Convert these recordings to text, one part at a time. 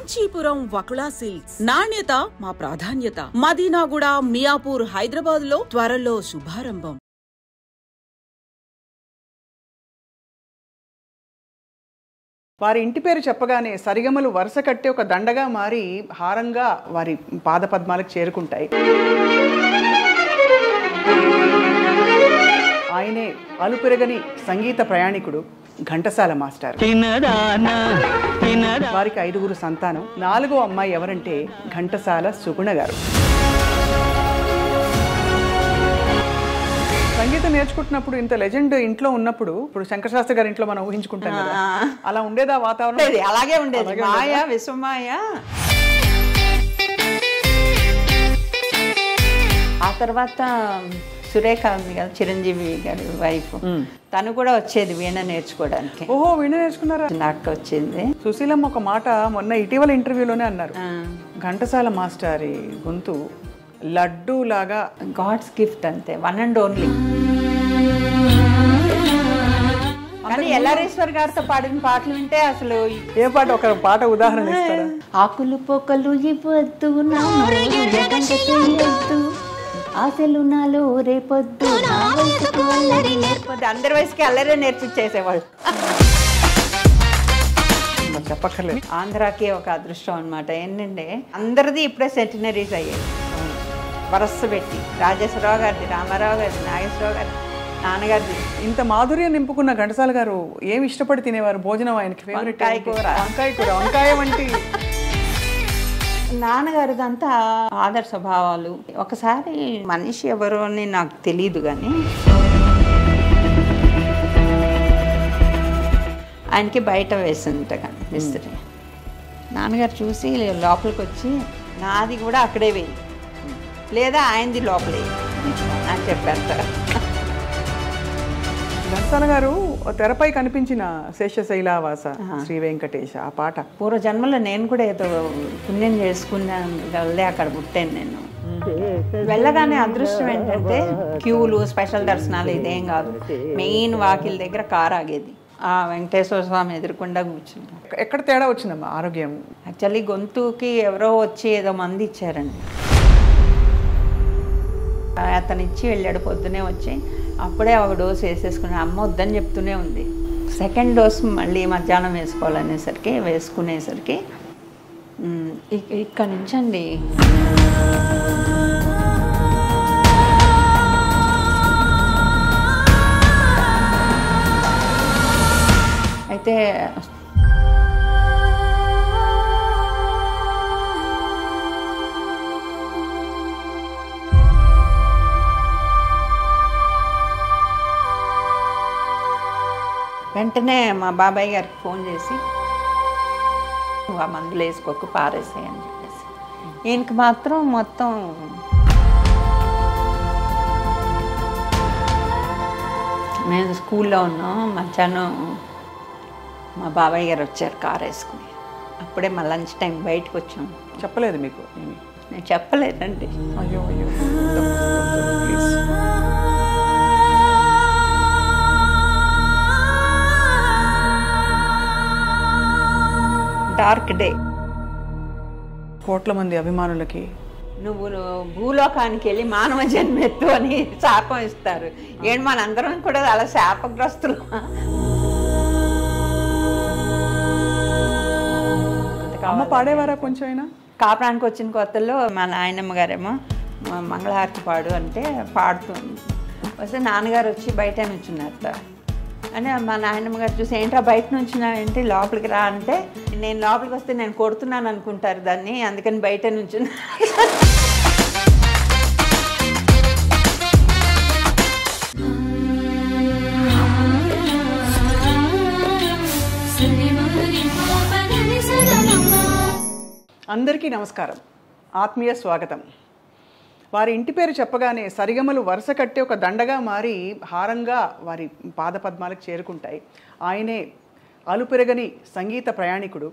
Kanchipuram Vakula silks నాణ్యత మా ప్రాధాన్యత. మదీనాగూడ, మియాపూర్, హైదరాబాద్ లో త్వరలో శుభారంభం. వారి ఇంటి పేరు చెప్పగానే సరిగమలు వరుస కట్టి ఒక దండగా మారి హారంగా వారి పాదపద్మాలకు చేరుకుంటాయి. ఆయనే అలుపెరగని సంగీత ప్రయాణికుడు ఘంటసాల మాస్టర్. వారికి 5గురు సంతానం. 4వ అమ్మాయి ఎవరంటే ఘంటసాల సుగుణ గారు. సంగీతం నేర్చుకుంటున్నప్పుడు ఇంత లెజెండ్ ఇంట్లో ఉన్నప్పుడు, ఇప్పుడు శంకర శాస్త్రి గారి ఇంట్లో మనం ఊహించుకుంటాం కదా, అలా ఉండేదా వాతావరణం? అలాగే ఉండేది. మాయ, విశ్వమాయ. ఆ తర్వాత సురేఖ ఉంది కదా, చిరంజీవి గారి వైఫ్, తను కూడా వచ్చేది వీణ నేర్చుకోవడానికి. ఓహో, వీణ నేర్చుకున్నారా? నాకు వచ్చింది. సుశీలమ్మ ఒక మాట మొన్న ఇటీవల ఇంటర్వ్యూలోనే అన్నారు, ఘంటసాల మాస్టారి గొంతు లడ్డూ లాగా, గాడ్స్ గిఫ్ట్ అంతే, వన్ అండ్ ఓన్లీ. కానీ ఎల్లారేశ్వర్ గారితో పాడిన పాటలు వింటే అసలు ఏ పాట, ఒక పాట ఉదాహరణ ఇస్తారా? ఆకులు పొక్కలు ఇవ్వద్దు, ఆశలు నాలో రేపొద్దు, అందరి వయసుకి అల్లరే నేర్పించేసేవాళ్ళు. చెప్పక్కర్లేదు. ఆంధ్రాకి ఒక అదృష్టం అనమాట. ఏంటంటే అందరిది ఇప్పుడే సెంటినరీస్ అయ్యాయి వరస పెట్టి. రాజేశ్వరరావు గారిది, రామారావు గారిది, నాగేశ్వరరావు గారి, నాన్నగారిది. ఇంత మాధుర్యం నింపుకున్న ఘంటసాల గారు ఏమి ఇష్టపడి తినేవారు భోజనం? ఆయనకి ఫేవరెట్ వంకాయ కూర. వంకాయ కూర, వంకాయ వంటి. నాన్నగారిదంతా ఆదర్శ స్వభావాలు. ఒకసారి మనిషి ఎవరు అని నాకు తెలియదు, కానీ ఆయనకి బయట వేసింది కనిపిస్తుంది. నాన్నగారు చూసి లోపలికి వచ్చి, నాది కూడా అక్కడే వేయి, లేదా ఆయనది లోపలే అని చెప్పారు. ఘంటసాల గారు తెరపై కనిపించిన శేషశైలావాస శ్రీ వెంకటేశ ఆ పాట, పూర్వజన్మలో నేను కూడా ఏదో పుణ్యం చేసుకున్నాను వల్లే అక్కడ పుట్టాను నేను. వెళ్ళగానే అదృష్టం ఏంటంటే క్యూలు, స్పెషల్ దర్శనాలు ఇదేం కాదు. మెయిన్ వాకిల్ దగ్గర కారు ఆగేది. ఆ వెంకటేశ్వర స్వామి ఎదురుకుండా కూర్చుంది. ఎక్కడ తేడా వచ్చిందమ్మా ఆరోగ్యం? యాక్చువల్లీ గొంతుకి ఎవరో వచ్చి ఏదో మంది ఇచ్చారండి. అతను ఇచ్చి వెళ్ళాడు, పొద్దునే వచ్చి అప్పుడే ఒక డోసు వేసేసుకున్నాను. అమ్మ వద్దని చెప్తూనే ఉంది. సెకండ్ డోస్ మళ్ళీ మధ్యాహ్నం వేసుకోవాలనేసరికి వేసుకునేసరికి ఇక్కడ నుంచి అండి అయితే వెంటనే మా బాబాయ్ గారికి ఫోన్ చేసి, ఆ మందులు వేసుకోకు, పారేసాయి అని చెప్పేసి. ఈయనకి మాత్రం మొత్తం మేము స్కూల్లో ఉన్నాం. మధ్యాహ్నం మా బాబాయ్ గారు వచ్చారు కారు వేసుకుని. అప్పుడే మా లంచ్ టైం బయటకు వచ్చాము. చెప్పలేదు మీకు? నేను చెప్పలేదండి. అయ్యో అయ్యో. Dark day. కోట్ల మంది అభిమానులకి నువ్వు భూలోకానికి వెళ్ళి మానవ జన్మెత్తు అని శాపం ఇస్తారు. ఏంటి మనందరం కూడా అలా శాపగ్రస్తులు. అమ్మ పాడేవారా కొంచెం అయినా? కాపురానికి వచ్చిన కొత్తల్లో మా నాయనమ్మ గారేమో మంగళహారతి పాడు అంటే పాడుతుంది. వస్తే నాన్నగారు వచ్చి బయట నుంచున్నారు. అని మా నాయనమ్మ గారు చూసి, ఏంట్రా బయట నుంచున్నావేంటి, లోపలికి రా అంటే, నేను లోపలికి వస్తే నేను కొడుతున్నాను అనుకుంటారు దాన్ని, అందుకని బయట నుంచున్నా. అందరికీ నమస్కారం, ఆత్మీయ స్వాగతం. వారి ఇంటి పేరు చెప్పగానే సరిగమలు వరుస కట్టి ఒక దండగా మారి హారంగా వారి పాదపద్మాలకు చేరుకుంటాయి. ఆయనే అలుపెరగని సంగీత ప్రయాణికుడు.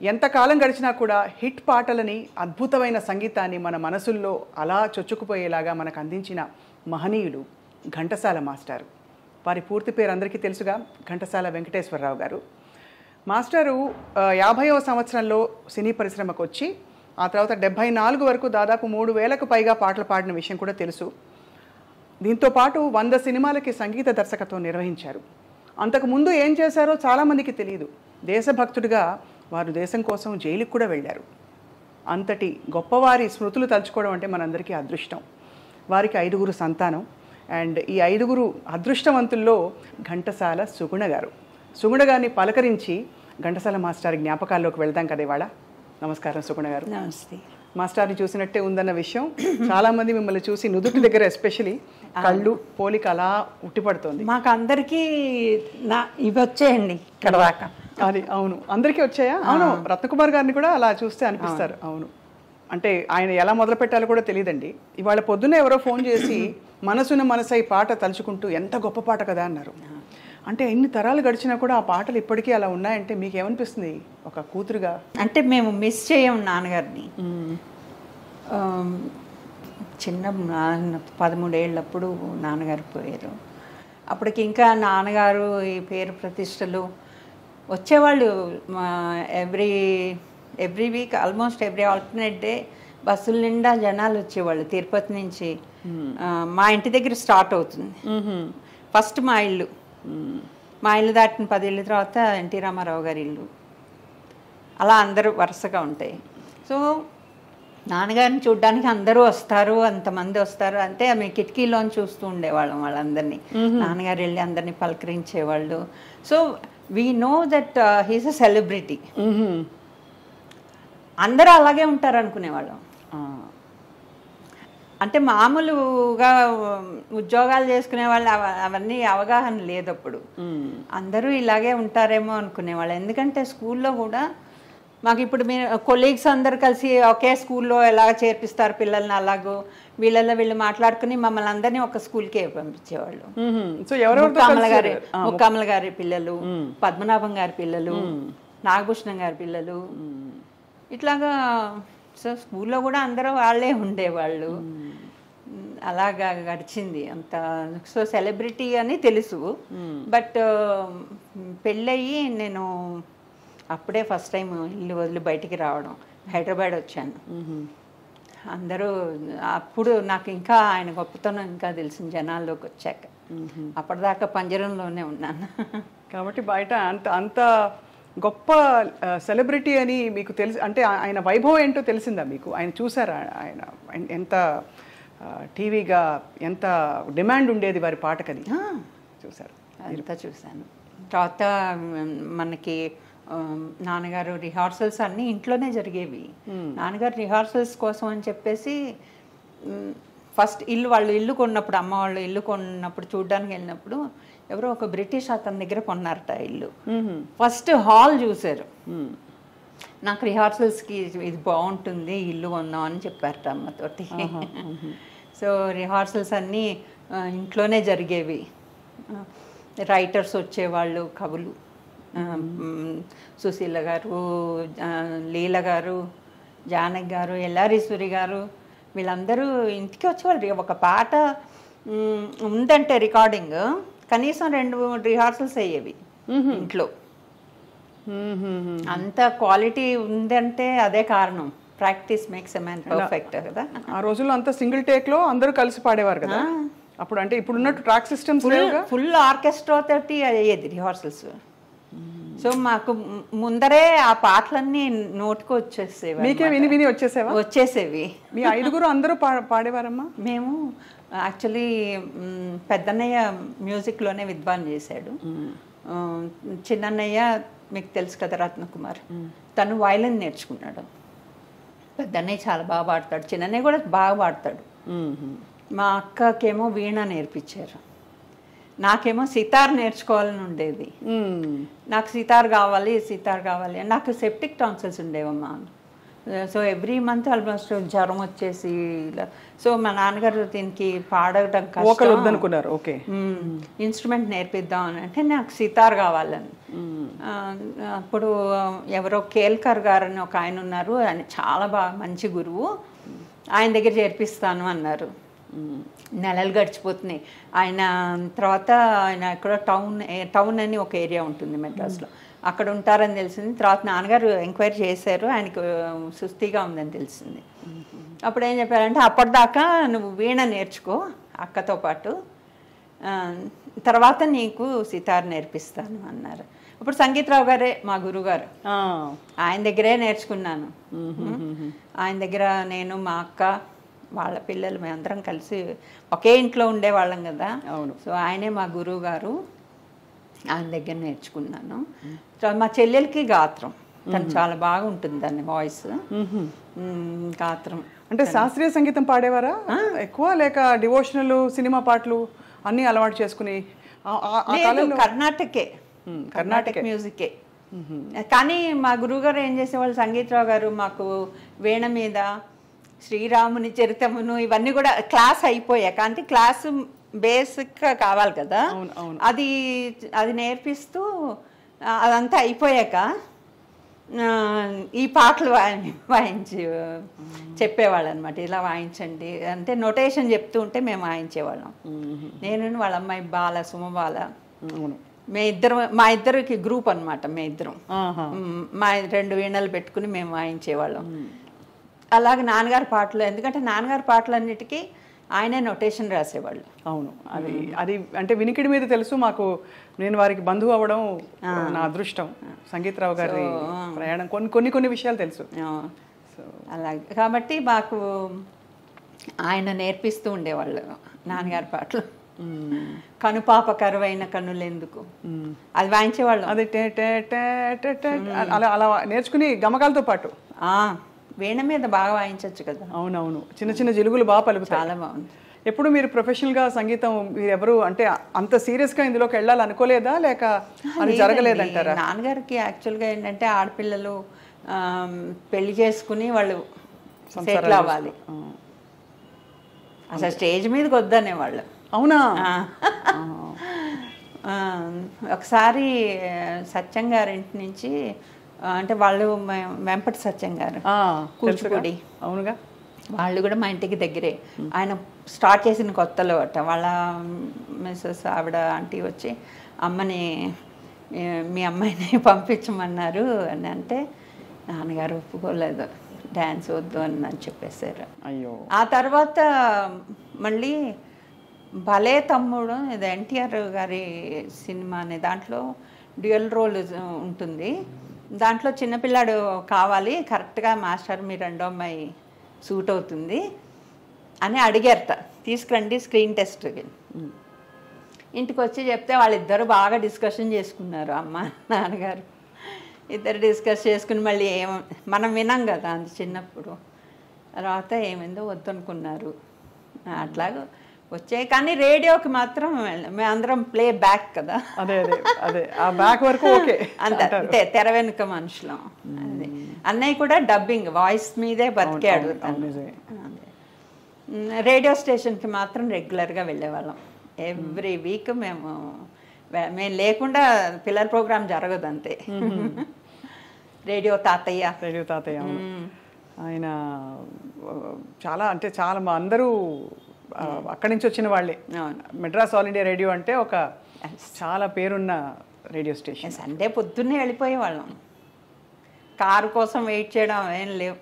ఎంతకాలం గడిచినా కూడా హిట్ పాటలని, అద్భుతమైన సంగీతాన్ని మన మనసుల్లో అలా చొచ్చుకుపోయేలాగా మనకు అందించిన మహనీయులు ఘంటసాల మాస్టారు. వారి పూర్తి పేరు అందరికీ తెలుసుగా, ఘంటసాల వెంకటేశ్వరరావు గారు. మాస్టరు 50వ సంవత్సరంలో సినీ పరిశ్రమకు వచ్చి ఆ తర్వాత 74 వరకు దాదాపు 3000కు పైగా పాటలు పాడిన విషయం కూడా తెలుసు. దీంతో పాటు 100 సినిమాలకి సంగీత దర్శకత్వం నిర్వహించారు. అంతకుముందు ఏం చేశారో చాలామందికి తెలియదు. దేశభక్తుడిగా వారు దేశం కోసం జైలుకు కూడా వెళ్ళారు. అంతటి గొప్పవారి స్మృతులు తలుచుకోవడం అంటే మనందరికీ అదృష్టం. వారికి 5గురు సంతానం. అండ్ ఈ 5గురు అదృష్టవంతుల్లో ఘంటసాల సుగుణ గారు. సుగుణ గారిని పలకరించి ఘంటసాల మాస్టర్ జ్ఞాపకాల్లోకి వెళ్దాం కదా ఇవాళ. నమస్కారం సుగుణ గారు. నమస్తే. మాస్టర్ని చూసినట్టే ఉందన్న విషయం చాలామంది మిమ్మల్ని చూసి నుదుటి దగ్గర ఎస్పెషలీ కళ్ళు పోలిక అలా ఉట్టిపడుతోంది. మాకు అందరికీ ఇవి వచ్చేయండి ఇక్కడ దాకా. అది అవును, అందరికీ వచ్చాయా? అవును, రత్నకుమార్ గారిని కూడా అలా చూస్తే అనిపిస్తారు. అవును, అంటే ఆయన ఎలా మొదలు పెట్టాలో కూడా తెలియదండి. ఇవాళ పొద్దున్న ఎవరో ఫోన్ చేసి మనసున మనసై పాట తలుచుకుంటూ ఎంత గొప్ప పాట కదా అన్నారు. అంటే ఎన్ని తరాలు గడిచినా కూడా ఆ పాటలు ఇప్పటికీ అలా ఉన్నాయంటే మీకు ఏమనిపిస్తుంది ఒక కూతురుగా? అంటే మేము మిస్ చేయం నాన్నగారిని. చిన్న 13 ఏళ్ళప్పుడు నాన్నగారు పోయారు. అప్పటికి ఇంకా నాన్నగారు ఈ పేరు ప్రతిష్టలు వచ్చేవాళ్ళు. Every week almost every alternate day బస్సుల నిండా జనాలు వచ్చేవాళ్ళు తిరుపతి నుంచి. మా ఇంటి దగ్గర స్టార్ట్ అవుతుంది ఫస్ట్ మా ఇల్లు. మా ఇల్లు దాటిన 10 ఏళ్ళ తర్వాత ఎన్టీ రామారావు గారి ఇల్లు. అలా అందరూ వరుసగా ఉంటాయి. సో నాన్నగారిని చూడడానికి అందరూ వస్తారు, అంతమంది వస్తారు. అంటే మేము కిటికీలోని చూస్తూ ఉండేవాళ్ళం వాళ్ళందరినీ. నాన్నగారు వెళ్ళి అందరినీ పలకరించేవాళ్ళు. So we know that he's a celebrity. అందరూ అలాగే ఉంటారు అనుకునేవాళ్ళం. అంటే మామూలుగా ఉద్యోగాలు చేసుకునే వాళ్ళు అవన్నీ అవగాహన లేదు అప్పుడు. అందరూ ఇలాగే ఉంటారేమో అనుకునేవాళ్ళు. ఎందుకంటే స్కూల్లో కూడా మాకు ఇప్పుడు మీరు కొలీగ్స్ అందరు కలిసి ఒకే స్కూల్లో ఎలాగ చేర్పిస్తారు పిల్లల్ని, అలాగో వీళ్ళు మాట్లాడుకుని మమ్మల్ని అందరినీ ఒక స్కూల్కే పంపించేవాళ్ళు. ముక్కామల గారి పిల్లలు, పద్మనాభం గారి పిల్లలు, నాగభూషణం గారి పిల్లలు, ఇట్లాగా. సో స్కూల్లో కూడా అందరూ వాళ్ళే ఉండేవాళ్ళు. అలాగా గడిచింది అంత. సో సెలబ్రిటీ అని తెలుసు. బట్ పెళ్ళయి నేను అప్పుడే ఫస్ట్ టైం ఇల్లు వదిలి బయటికి రావడం, హైదరాబాద్ వచ్చాను. అందరూ అప్పుడు నాకు ఇంకా ఆయన గొప్పతనం ఇంకా తెలిసింది జనాల్లోకి వచ్చాక. అప్పటిదాకా పంజరంలోనే ఉన్నాను. కాబట్టి బయట అంత గొప్ప సెలబ్రిటీ అని మీకు తెలుసు అంటే ఆయన వైభవం ఏంటో తెలిసిందా మీకు? ఆయన చూసారా? ఆయన ఎంత టీవీగా ఎంత డిమాండ్ ఉండేది వారి పాటకని చూసారు? అంతా చూశాను. తర్వాత మనకి నాన్నగారు రిహార్సల్స్ అన్నీ ఇంట్లోనే జరిగేవి. నాన్నగారు రిహార్సల్స్ కోసం అని చెప్పేసి ఫస్ట్ వాళ్ళు ఇల్లు కొన్నప్పుడు, అమ్మ వాళ్ళు ఇల్లు కొన్నప్పుడు చూడడానికి వెళ్ళినప్పుడు ఎవరో ఒక బ్రిటిష్ అతని దగ్గర కొన్నారట ఇల్లు. ఫస్ట్ హాల్ చూశారు. నాకు రిహార్సల్స్కి ఇది బాగుంటుంది ఇల్లు కొన్నాం అని చెప్పారట అమ్మతోటి. సో రిహార్సల్స్ అన్నీ ఇంట్లోనే జరిగేవి. రైటర్స్ వచ్చేవాళ్ళు, కవులు, సుశీల గారు, లీల గారు, జానకి గారు, ఎల్లారీశ్వరి గారు, వీళ్ళందరూ ఇంటికి వచ్చేవాళ్ళు. ఒక పాట ఉందంటే రికార్డింగ్ కనీసం 2 రిహార్సల్స్ అయ్యేవి ఇంట్లో. అంత క్వాలిటీ ఉందంటే అదే కారణం. Practice makes a man perfect కదా. ఆ రోజుల్లో అంతా సింగిల్ టేక్లో అందరూ కలిసి పాడేవారు కదా అప్పుడు. అంటే ఇప్పుడు ఉన్నట్టు ట్రాక్ సిస్టమ్స్ ఫుల్ ఆర్కెస్ట్రా తోటి అయ్యేది రిహార్సల్స్. సో మాకు ముందరే ఆ పాటలన్నీ నోటికి వచ్చేసేవి. మీకే విని వచ్చేసేవి. మీ 5గురు అందరూ పాడేవారమ్మా? మేము యాక్చువల్లీ పెద్దన్నయ్య మ్యూజిక్లోనే విద్వాన్ చేశాడు. చిన్నన్నయ్య మీకు తెలుసు కదా రత్నకుమార్, తను వయలిన్ నేర్చుకున్నాడు. పెద్దన్నయ్య చాలా బాగా పాడతాడు, చిన్నన్నయ్య కూడా బాగా పాడతాడు. మా అక్కకేమో వీణ నేర్పించారు, నాకేమో సితార్ నేర్చుకోవాలని ఉండేది. నాకు సితార్ కావాలి నాకు సెప్టిక్ టాన్సిల్స్ ఉండేవమ్మా. సో ఎవ్రీ మంత్ ఆల్మోస్ట్ జ్వరం వచ్చేసి ఇలా. సో మా నాన్నగారు దీనికి పాడటం కష్టం, ఓకే ఇన్స్ట్రుమెంట్ నేర్పిద్దాం అని అంటే నాకు సితార్ కావాలని. అప్పుడు ఎవరో కేల్కర్ గారు అని ఒక ఆయన ఉన్నారు, ఆయన చాలా బాగా మంచి గురువు, ఆయన దగ్గర చేర్పిస్తాను అన్నారు. నెలలు గడిచిపోతున్నాయి. ఆయన తర్వాత ఆయన ఎక్కడో టౌన్ అని ఒక ఏరియా ఉంటుంది మెడ్రాస్లో, అక్కడ ఉంటారని తెలిసింది. తర్వాత నాన్నగారు ఎంక్వైరీ చేశారు, ఆయనకు సుస్థిగా ఉందని తెలిసింది. అప్పుడు ఏం చెప్పారంటే, అప్పటిదాకా నువ్వు వీణ నేర్చుకో అక్కతో పాటు, తర్వాత నీకు సితార్ నేర్పిస్తాను అన్నారు. ఇప్పుడు సంగీతరావు గారే మా గురుగారు, ఆయన దగ్గరే నేర్చుకున్నాను. ఆయన దగ్గర నేను, మా అక్క, వాళ్ళ పిల్లలు మేమందరం కలిసి ఒకే ఇంట్లో ఉండేవాళ్ళం కదా. సో ఆయనే మా గురువు గారు, ఆయన దగ్గర నేర్చుకున్నాను. మా చెల్లెలకి గాత్రం, తను చాలా బాగుంటుంది దాని వాయిస్, గాత్రం. అంటే శాస్త్రీయ సంగీతం పాడేవారా ఎక్కువ, లేక డివోషనల్ సినిమా పాటలు అన్నీ అలవాటు చేసుకుని? కర్ణాటక మ్యూజికే. కానీ మా గురువుగారు ఏం చేసేవాళ్ళు, సంగీతరావు గారు మాకు వీణ మీద శ్రీరాముని చరితమును ఇవన్నీ కూడా క్లాస్ అయిపోయాక, అంటే క్లాసు బేసిక్గా కావాలి కదా, అది అది నేర్పిస్తూ అదంతా అయిపోయాక ఈ పాటలు వాయించి చెప్పేవాళ్ళు అనమాట. ఇలా వాయించండి అంటే నొటేషన్ చెప్తూ ఉంటే మేము వాయించేవాళ్ళం. నేను వాళ్ళ అమ్మాయి బాల, సుమబాల, మా ఇద్దరికి గ్రూప్ అనమాట. మా 2 వీణలు పెట్టుకుని మేము వాయించేవాళ్ళం. అలాగే నాన్నగారి పాటలు, ఎందుకంటే నాన్నగారి పాటలన్నిటికీ ఆయనే నొటేషన్ రాసేవాళ్ళు. అవును, అది అది అంటే వినికిడి మీద తెలుసు మాకు. నేను వారికి బంధువు అవ్వడం నా అదృష్టం. సంగీతరావు గారి ప్రయాణం కొన్ని విషయాలు తెలుసు. అలాగే కాబట్టి మాకు ఆయన నేర్పిస్తూ ఉండేవాళ్ళు నాన్నగారి పాటలు. కనుపాప కరువైన కన్నులెందుకు, అది వాయించేవాళ్ళు. అది అలా అలా నేర్చుకుని గమకాలతో పాటు వీణ మీద బాగా వాయించవచ్చు కదా. అవునవును, చిన్న చిన్న జిలుగులు బాగా పలుకుతాయి. చాలా బాగుంది. ఎప్పుడు మీరు ప్రొఫెషనల్గా సంగీతం మీరు ఎవరు అంటే అంత సీరియస్గా ఇందులోకి వెళ్ళాలి అనుకోలేదా, లేక అది జరగలేదంటారా? నాన్నగారికి యాక్చువల్గా ఏంటంటే ఆడపిల్లలు పెళ్లి చేసుకుని వాళ్ళు సెటిల్ అవ్వాలి, అసలు స్టేజ్ మీదకి వద్దనేవాళ్ళు. అవునా? ఒకసారి సత్యం గారింటి నుంచి, అంటే వాళ్ళు వెంపటి సత్యం గారు కూచిపూడి, అవునుగా, వాళ్ళు కూడా మా ఇంటికి దగ్గరే. ఆయన స్టార్ట్ చేసిన కొత్తలో వాళ్ళ మిస్సెస్ ఆవిడ ఆంటీ వచ్చి అమ్మని, మీ అమ్మాయిని పంపించమన్నారు అని అంటే నాన్నగారు ఒప్పుకోలేదు, డ్యాన్స్ వద్దు అని చెప్పేశారు. అయ్యో. ఆ తర్వాత మళ్ళీ భలే తమ్ముడు, ఇది ఎన్టీఆర్ గారి సినిమా అనే దాంట్లో డ్యూయల్ రోల్ ఉంటుంది. దాంట్లో చిన్నపిల్లాడు కావాలి, కరెక్ట్గా మాస్టర్ మీ రెండో అమ్మాయి సూట్ అవుతుంది అని అడిగారట, తీసుకురండి స్క్రీన్ టెస్ట్కి. ఇంటికి వచ్చి చెప్తే వాళ్ళిద్దరు బాగా డిస్కషన్ చేసుకున్నారు, అమ్మ నాన్నగారు ఇద్దరు డిస్కస్ చేసుకుని మళ్ళీ మనం వినాం కదా అంత చిన్నప్పుడు. తర్వాత ఏమైందో వద్దనుకున్నారు, అట్లాగా వచ్చాయి. కానీ రేడియోకి మాత్రం మేమందరం ప్లే బ్యాక్ కదా, అదే అదే అదే ఆ బ్యాక్ వరకు ఓకే, అంతే తెర వెనుక మనుషులం. అదే అన్నయ్య కూడా డబ్బింగ్ వాయిస్ మీదే బతికాడు. రేడియో స్టేషన్కి మాత్రం రెగ్యులర్గా వెళ్ళేవాళ్ళం. ఎవ్రీ వీక్ మేము లేకుండా పిల్లల ప్రోగ్రాం జరగదు అంతే. రేడియో తాతయ్య ఆయన చాలా అంటే చాలా మా అందరూ అక్కడి నుంచి వచ్చిన వాళ్ళే. మెడ్రాస్ ఆల్ ఇండియా రేడియో అంటే ఒక చాలా పేరున్న రేడియో స్టేషన్. సండే పొద్దున్నే వెళ్ళిపోయేవాళ్ళం, కారు కోసం వెయిట్ చేయడం ఏం లేవు,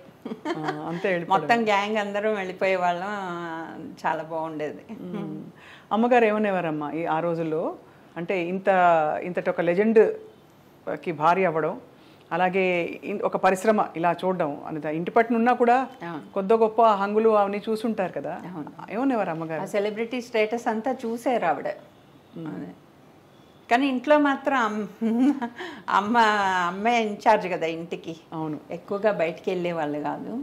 అంతే మొత్తం గ్యాంగ్ అందరం వెళ్ళిపోయేవాళ్ళం. చాలా బాగుండేది. అమ్మగారు ఏమనేవారమ్మా ఆ రోజుల్లో, అంటే ఇంతటి ఒక లెజెండ్కి భార్య అవ్వడం, అలాగే ఒక పరిశ్రమ ఇలా చూడడం అనేది ఇంటి పట్టున ఉన్నా కూడా కొద్ది గొప్ప హంగులు అవన్నీ చూసుంటారు కదా, ఏమనేవారు అమ్మగారు? సెలబ్రిటీ స్టేటస్ అంతా చూసారు ఆవిడ. కానీ ఇంట్లో మాత్రం అమ్మే ఇన్ఛార్జ్ కదా ఇంటికి. అవును, ఎక్కువగా బయటికి వెళ్ళే వాళ్ళు కాదు.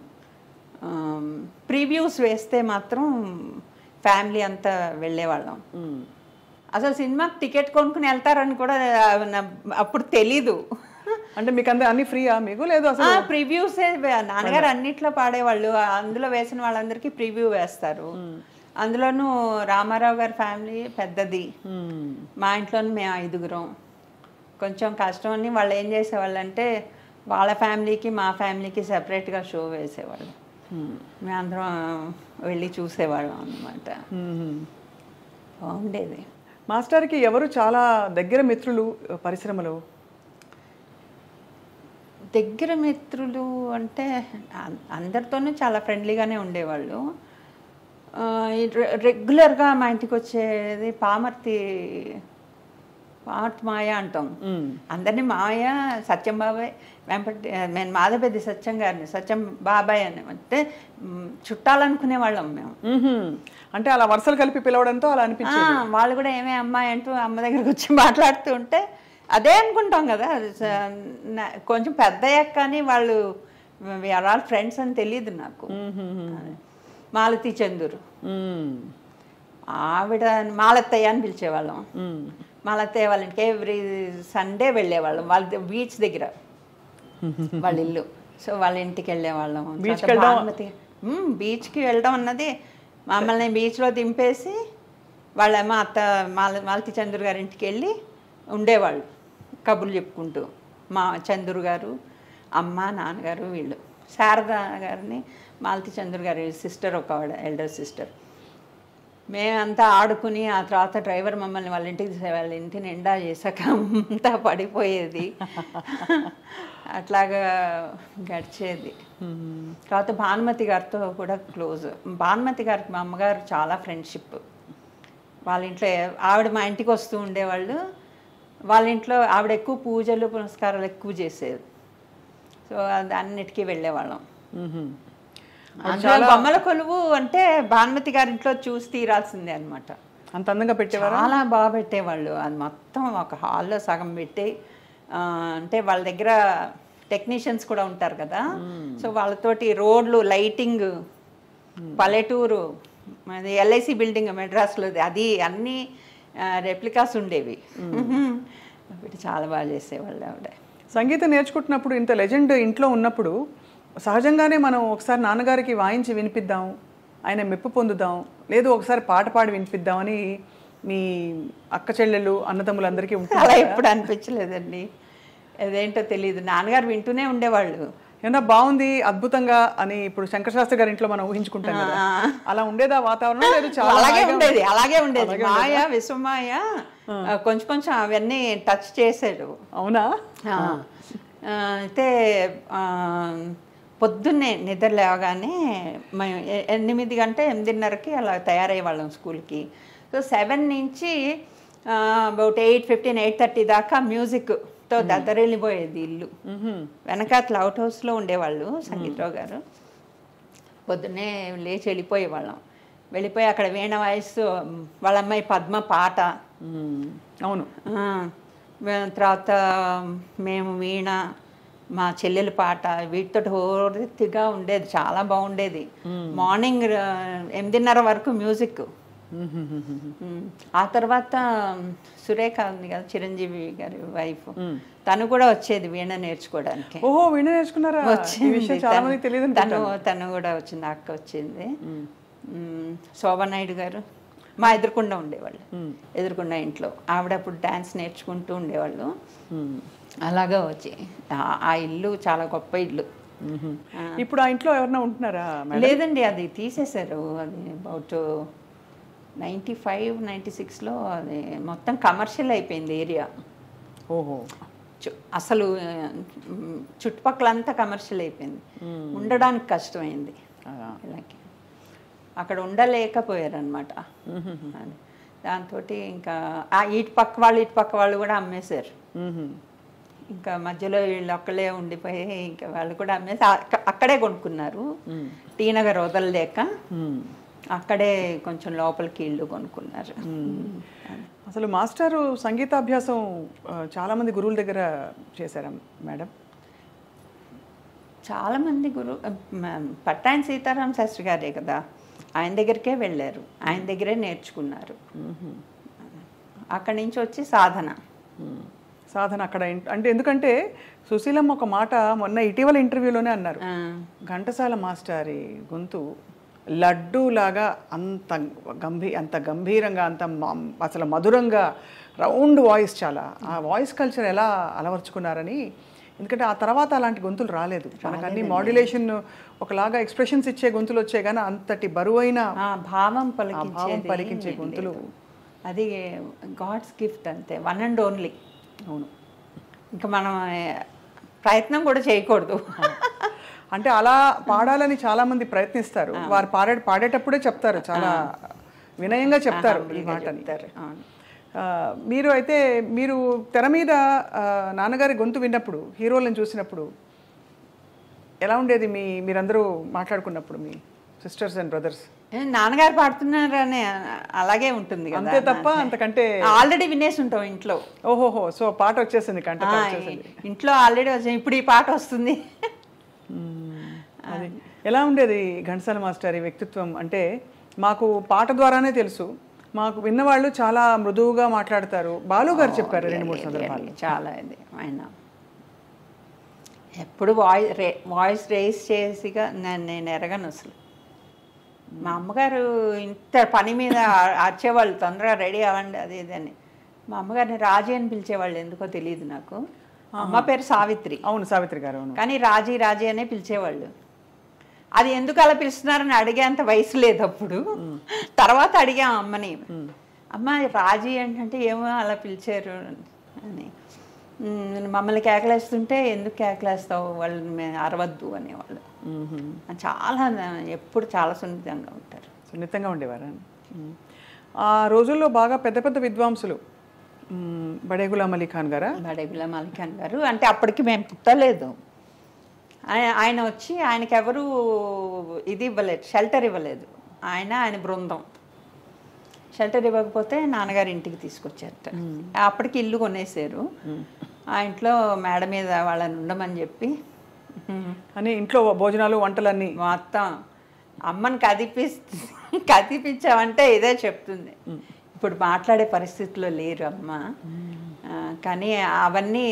ప్రివ్యూస్ వేస్తే మాత్రం ఫ్యామిలీ అంతా వెళ్ళేవాళ్ళం. అసలు సినిమాకి టికెట్ కొనుక్కుని వెళ్తారని కూడా అప్పుడు తెలీదు. అంటే మీకు అన్ని ఫ్రీయా మీకు? లేదు అసలు ప్రివ్యూసే. నాన్నగారు అన్నిట్లో పాడేవాళ్ళు, అందులో వేసిన వాళ్ళందరికీ ప్రివ్యూ వేస్తారు. అందులోనూ రామారావు గారి ఫ్యామిలీ పెద్దది, మా ఇంట్లోనూ మేము 5గురం. కొంచెం కష్టం అని వాళ్ళు ఏం చేసేవాళ్ళు అంటే వాళ్ళ ఫ్యామిలీకి మా ఫ్యామిలీకి సెపరేట్గా షో వేసేవాళ్ళు, మేమందరం వెళ్ళి చూసేవాళ్ళం అన్నమాట. బాగుండేది. మాస్టర్కి ఎవరు చాలా దగ్గర మిత్రులు పరిశ్రమలో? దగ్గర మిత్రులు అంటే అందరితోనూ చాలా ఫ్రెండ్లీగానే ఉండేవాళ్ళు. రెగ్యులర్గా మా ఇంటికి వచ్చేది పామర్తి మాయ అంటాం. అందరినీ మాయ, సత్యం బాబాయ్, వెంపటి నేను మాధవపెద్ది సత్యం గారిని సత్యం బాబాయ్ అని అంటే చుట్టాలనుకునే వాళ్ళం మేము. అంటే అలా వరుసలు కలిపి పిలవడంతో అలా అనిపించింది. వాళ్ళు కూడా ఏమే అమ్మాయి అంటూ అమ్మ దగ్గరకు వచ్చి మాట్లాడుతూ ఉంటే అదే అనుకుంటాం కదా. కొంచెం పెద్ద అయ్యాక కానీ వాళ్ళు వీఆర్ ఆల్ ఫ్రెండ్స్ అని తెలియదు నాకు. మాలతి చందూరు ఆవిడ మాలత్తయ్య అని పిలిచేవాళ్ళం. మాలత్తయ్య వాళ్ళ ఇంటికి ఎవ్రీ సండే వెళ్ళేవాళ్ళం. వాళ్ళ బీచ్ దగ్గర వాళ్ళ ఇల్లు. సో వాళ్ళ ఇంటికి వెళ్ళేవాళ్ళం. బీచ్కి వెళ్ళడం అన్నది మమ్మల్ని బీచ్లో దింపేసి వాళ్ళేమో మాలతి చంద్రు గారి ఇంటికి వెళ్ళి ఉండేవాళ్ళు కబుర్లు చెప్పుకుంటూ. మా చంద్రు గారు, అమ్మ, నాన్నగారు, వీళ్ళు. శారద గారిని మాలతి చంద్రు గారి సిస్టర్, ఒక ఎల్డర్ సిస్టర్. మేమంతా ఆడుకుని ఆ తర్వాత డ్రైవర్ మమ్మల్ని వాళ్ళ ఇంటి నిండా చేశాక అంతా పడిపోయేది. అట్లాగా గడిచేది. తర్వాత భానుమతి గారితో కూడా క్లోజ్. భానుమతి గారికి మా అమ్మగారు చాలా ఫ్రెండ్షిప్. వాళ్ళ ఇంట్లో ఆవిడ మా ఇంటికి వస్తూ ఉండేవాళ్ళు. వాళ్ళ ఇంట్లో ఆవిడ ఎక్కువ పూజలు పునస్కారాలు ఎక్కువ చేసేది. సో అన్నిటికీ వెళ్ళేవాళ్ళం. బొమ్మల కొలువు అంటే భానుమతి గారింట్లో చూసి తీరాల్సిందే అనమాట. అంత అందంగా పెట్టేవారు, చాలా బాగా పెట్టేవాళ్ళు. అది మొత్తం ఒక హాల్లో సగం పెట్టి, అంటే వాళ్ళ దగ్గర టెక్నీషియన్స్ కూడా ఉంటారు కదా. సో వాళ్ళతోటి రోడ్లు, లైటింగ్, పల్లెటూరు, అది ఎల్ఐసి బిల్డింగ్ మెడ్రాస్లో, అది అన్నీ రెప్లికాస్ ఉండేవి. చాలా బాగా చేసేవాళ్ళు ఆవిడ. సంగీతం నేర్చుకుంటున్నప్పుడు ఇంత లెజెండ్ ఇంట్లో ఉన్నప్పుడు సహజంగానే మనం ఒకసారి నాన్నగారికి వాయించి వినిపిద్దాం, ఆయన మెప్పు పొందుదాం, లేదు ఒకసారి పాట పాడి వినిపిద్దామని మీ అక్క చెల్లెళ్ళు, అన్నదమ్ములందరికీ ఉంటుంది. అలా ఎప్పుడు అనిపించలేదండి. అదేంటో తెలియదు. నాన్నగారు వింటూనే ఉండేవాళ్ళు. ఏమన్నా బాగుంది, అద్భుతంగా అని ఇప్పుడు శంకరశాస్త్రి గారి ఇంట్లో మనం ఊహించుకుంటాం కదా, అలా ఉండేదా వాతావరణం? లేదు, చాలా అలాగే ఉండేది. మాయ, విశ్వమాయ కొంచెం కొంచెం అవన్నీ టచ్ చేసాడు. అవునా? అయితే పొద్దున్నే నిద్ర లేవగానే మేము 8 గంట 8:30కి అలా తయారయ్యేవాళ్ళం స్కూల్కి. సో 7 నుంచి అబౌట్ 8:15, 8:30 దాకా మ్యూజిక్తో దద్దరెళ్ళిపోయేది ఇల్లు. వెనకాతల అవుట్ హౌస్లో ఉండేవాళ్ళు సంగీతరావు గారు. పొద్దున్నే లేచి వెళ్ళిపోయేవాళ్ళం. వెళ్ళిపోయి అక్కడ వీణ వాయిస్తూ వాళ్ళ అమ్మాయి పద్మ పాట. అవును. తర్వాత మేము వీణ, మా చెల్లెల పాట, వీటితో హోరెత్తిగా ఉండేది. చాలా బాగుండేది. మార్నింగ్ 8:30 వరకు మ్యూజిక్. ఆ తర్వాత సురేఖ ఉంది కదా, చిరంజీవి గారి వైఫ్, తను కూడా వచ్చేది వీణ నేర్చుకోవడానికి. ఓహో, వీణ నేర్చుకున్నారా? వచ్చింది తను కూడా వచ్చింది. అక్క వచ్చింది. శోభనాయుడు గారు మా ఎదురుకుండా ఉండేవాళ్ళు. ఎదురుకుండా ఇంట్లో ఆవిడ అప్పుడు డ్యాన్స్ నేర్చుకుంటూ ఉండేవాళ్ళు. అలాగా వచ్చి ఆ ఇల్లు చాలా గొప్ప ఇల్లు. ఇప్పుడు ఆ ఇంట్లో ఎవరన్నా ఉంటున్నారా? లేదండి, అది తీసేశారు. అది అబౌట్ 95, 96లో అది మొత్తం కమర్షియల్ అయిపోయింది ఏరియా. ఓహో, అసలు చుట్టుపక్కలంతా కమర్షియల్ అయిపోయింది. ఉండడానికి కష్టమైంది. ఇలాగే అక్కడ ఉండలేకపోయారు అనమాట. దాంతో ఇంకా ఇటు పక్క వాళ్ళు కూడా అమ్మేశారు. ఇంకా మధ్యలో వీళ్ళు ఒక్కళ్ళే ఉండిపోయి ఇంకా వాళ్ళు కూడా అమ్మేసి అక్కడే కొనుక్కున్నారు. టీ నగర్ వదలలేక అక్కడే కొంచెం లోపలికి ఇల్లు కొనుక్కున్నారు. అసలు మాస్టారు సంగీతాభ్యాసం చాలామంది గురువుల దగ్గర చేశారా మేడం? చాలామంది పట్టాయన సీతారామ శాస్త్రి గారే కదా, ఆయన దగ్గరికే వెళ్ళారు. ఆయన దగ్గరే నేర్చుకున్నారు. అక్కడి నుంచి వచ్చి సాధన అక్కడ అంటే, ఎందుకంటే సుశీలమ్మ ఒక మాట మొన్న ఇటీవల ఇంటర్వ్యూలోనే అన్నారు, ఘంటసాల మాస్టారి గొంతు లడ్డూలాగా అంత గంభీరంగా, అంత అసలు మధురంగా, రౌండ్ వాయిస్. చాలా ఆ వాయిస్ కల్చర్ ఎలా అలవర్చుకున్నారని. ఎందుకంటే ఆ తర్వాత అలాంటి గొంతులు రాలేదు మనకు. అన్ని మాడ్యులేషన్, ఒకలాగా ఎక్స్ప్రెషన్స్ ఇచ్చే గొంతులు వచ్చాయి, కానీ అంతటి బరువైన భావం పలికించే గొంతులు, అది గాడ్స్ గిఫ్ట్ అంతే, వన్ అండ్ ఓన్లీ. అవును. ఇంకా మనం ప్రయత్నం కూడా చేయకూడదు. అంటే అలా పాడాలని చాలా మంది ప్రయత్నిస్తారు. వారు పాడేటప్పుడే చెప్తారు, చాలా వినయంగా చెప్తారు ఈ మాటని. మీరు అయితే మీరు తెర మీద నాన్నగారి గొంతు విన్నప్పుడు, హీరోలను చూసినప్పుడు ఎలా ఉండేది? మీరందరూ మాట్లాడుకున్నప్పుడు, మీ సిస్టర్స్ అండ్ బ్రదర్స్? నాన్నగారు పాడుతున్నారని అలాగే ఉంటుంది కదా, అంతే తప్ప అంతకంటే ఆల్రెడీ వినేసి ఉంటాం ఇంట్లో. ఓహోహో, సో పాట వచ్చేసింది, కంట వచ్చేసింది ఇంట్లో ఆల్రెడీ వచ్చింది, ఇప్పుడు ఈ పాట వస్తుంది. అది ఎలా ఉండేది ఘంటసాల మాస్టర్ వ్యక్తిత్వం? అంటే మాకు పాట ద్వారానే తెలుసు, మాకు విన్నవాళ్ళు చాలా మృదువుగా మాట్లాడతారు. బాలు గారు చెప్పారు 2-3 సందర్భాలు. చాలా ఇది ఆయన ఎప్పుడు వాయిస్ రేస్ చేసిగా నేను ఎరగను అసలు. మా అమ్మగారు ఇంత పని మీద అరిచేవాళ్ళు, తొందరగా రెడీ అవ్వండి అది ఇదని. మా అమ్మగారిని రాజీ అని పిలిచేవాళ్ళు, ఎందుకో తెలియదు నాకు. అమ్మ పేరు సావిత్రి. అవును, సావిత్రి గారు. కానీ రాజీ అనే పిలిచేవాళ్ళు. అది ఎందుకు అలా పిలుస్తున్నారని అడిగేంత వయసు లేదు అప్పుడు. తర్వాత అడిగాం అమ్మని, అమ్మ రాజీ ఏంటంటే ఏమో అలా పిలిచారు అని. మమ్మల్ని కేకలేస్తుంటే ఎందుకు కేకలేస్తావు, వాళ్ళని అరవద్దు అనేవాళ్ళు. చాలా ఎప్పుడు చాలా సున్నితంగా ఉంటారు. సున్నితంగా ఉండేవారు. ఆ రోజుల్లో బాగా పెద్ద పెద్ద విద్వాంసులు బడే గులాం అలీ ఖాన్ గారా? బడే గులాం అలీ ఖాన్ గారు అంటే అప్పటికి మేము పుట్టలేదు. ఆయన వచ్చి ఆయనకి ఎవరు ఇది ఇవ్వలేదు, షెల్టర్ ఇవ్వలేదు. ఆయన బృందం షెల్టర్ ఇవ్వకపోతే నాన్నగారి ఇంటికి తీసుకొచ్చారట. అప్పటికి ఇల్లు కొనేసారు. ఆ ఇంట్లో మేడ మీద వాళ్ళని ఉండమని చెప్పి అని ఇంట్లో భోజనాలు వంటలన్నీ మొత్తం అమ్మని కదిపించామంటే ఇదే చెప్తుంది. ఇప్పుడు మాట్లాడే పరిస్థితిలో లేరు అమ్మ, కానీ అవన్నీ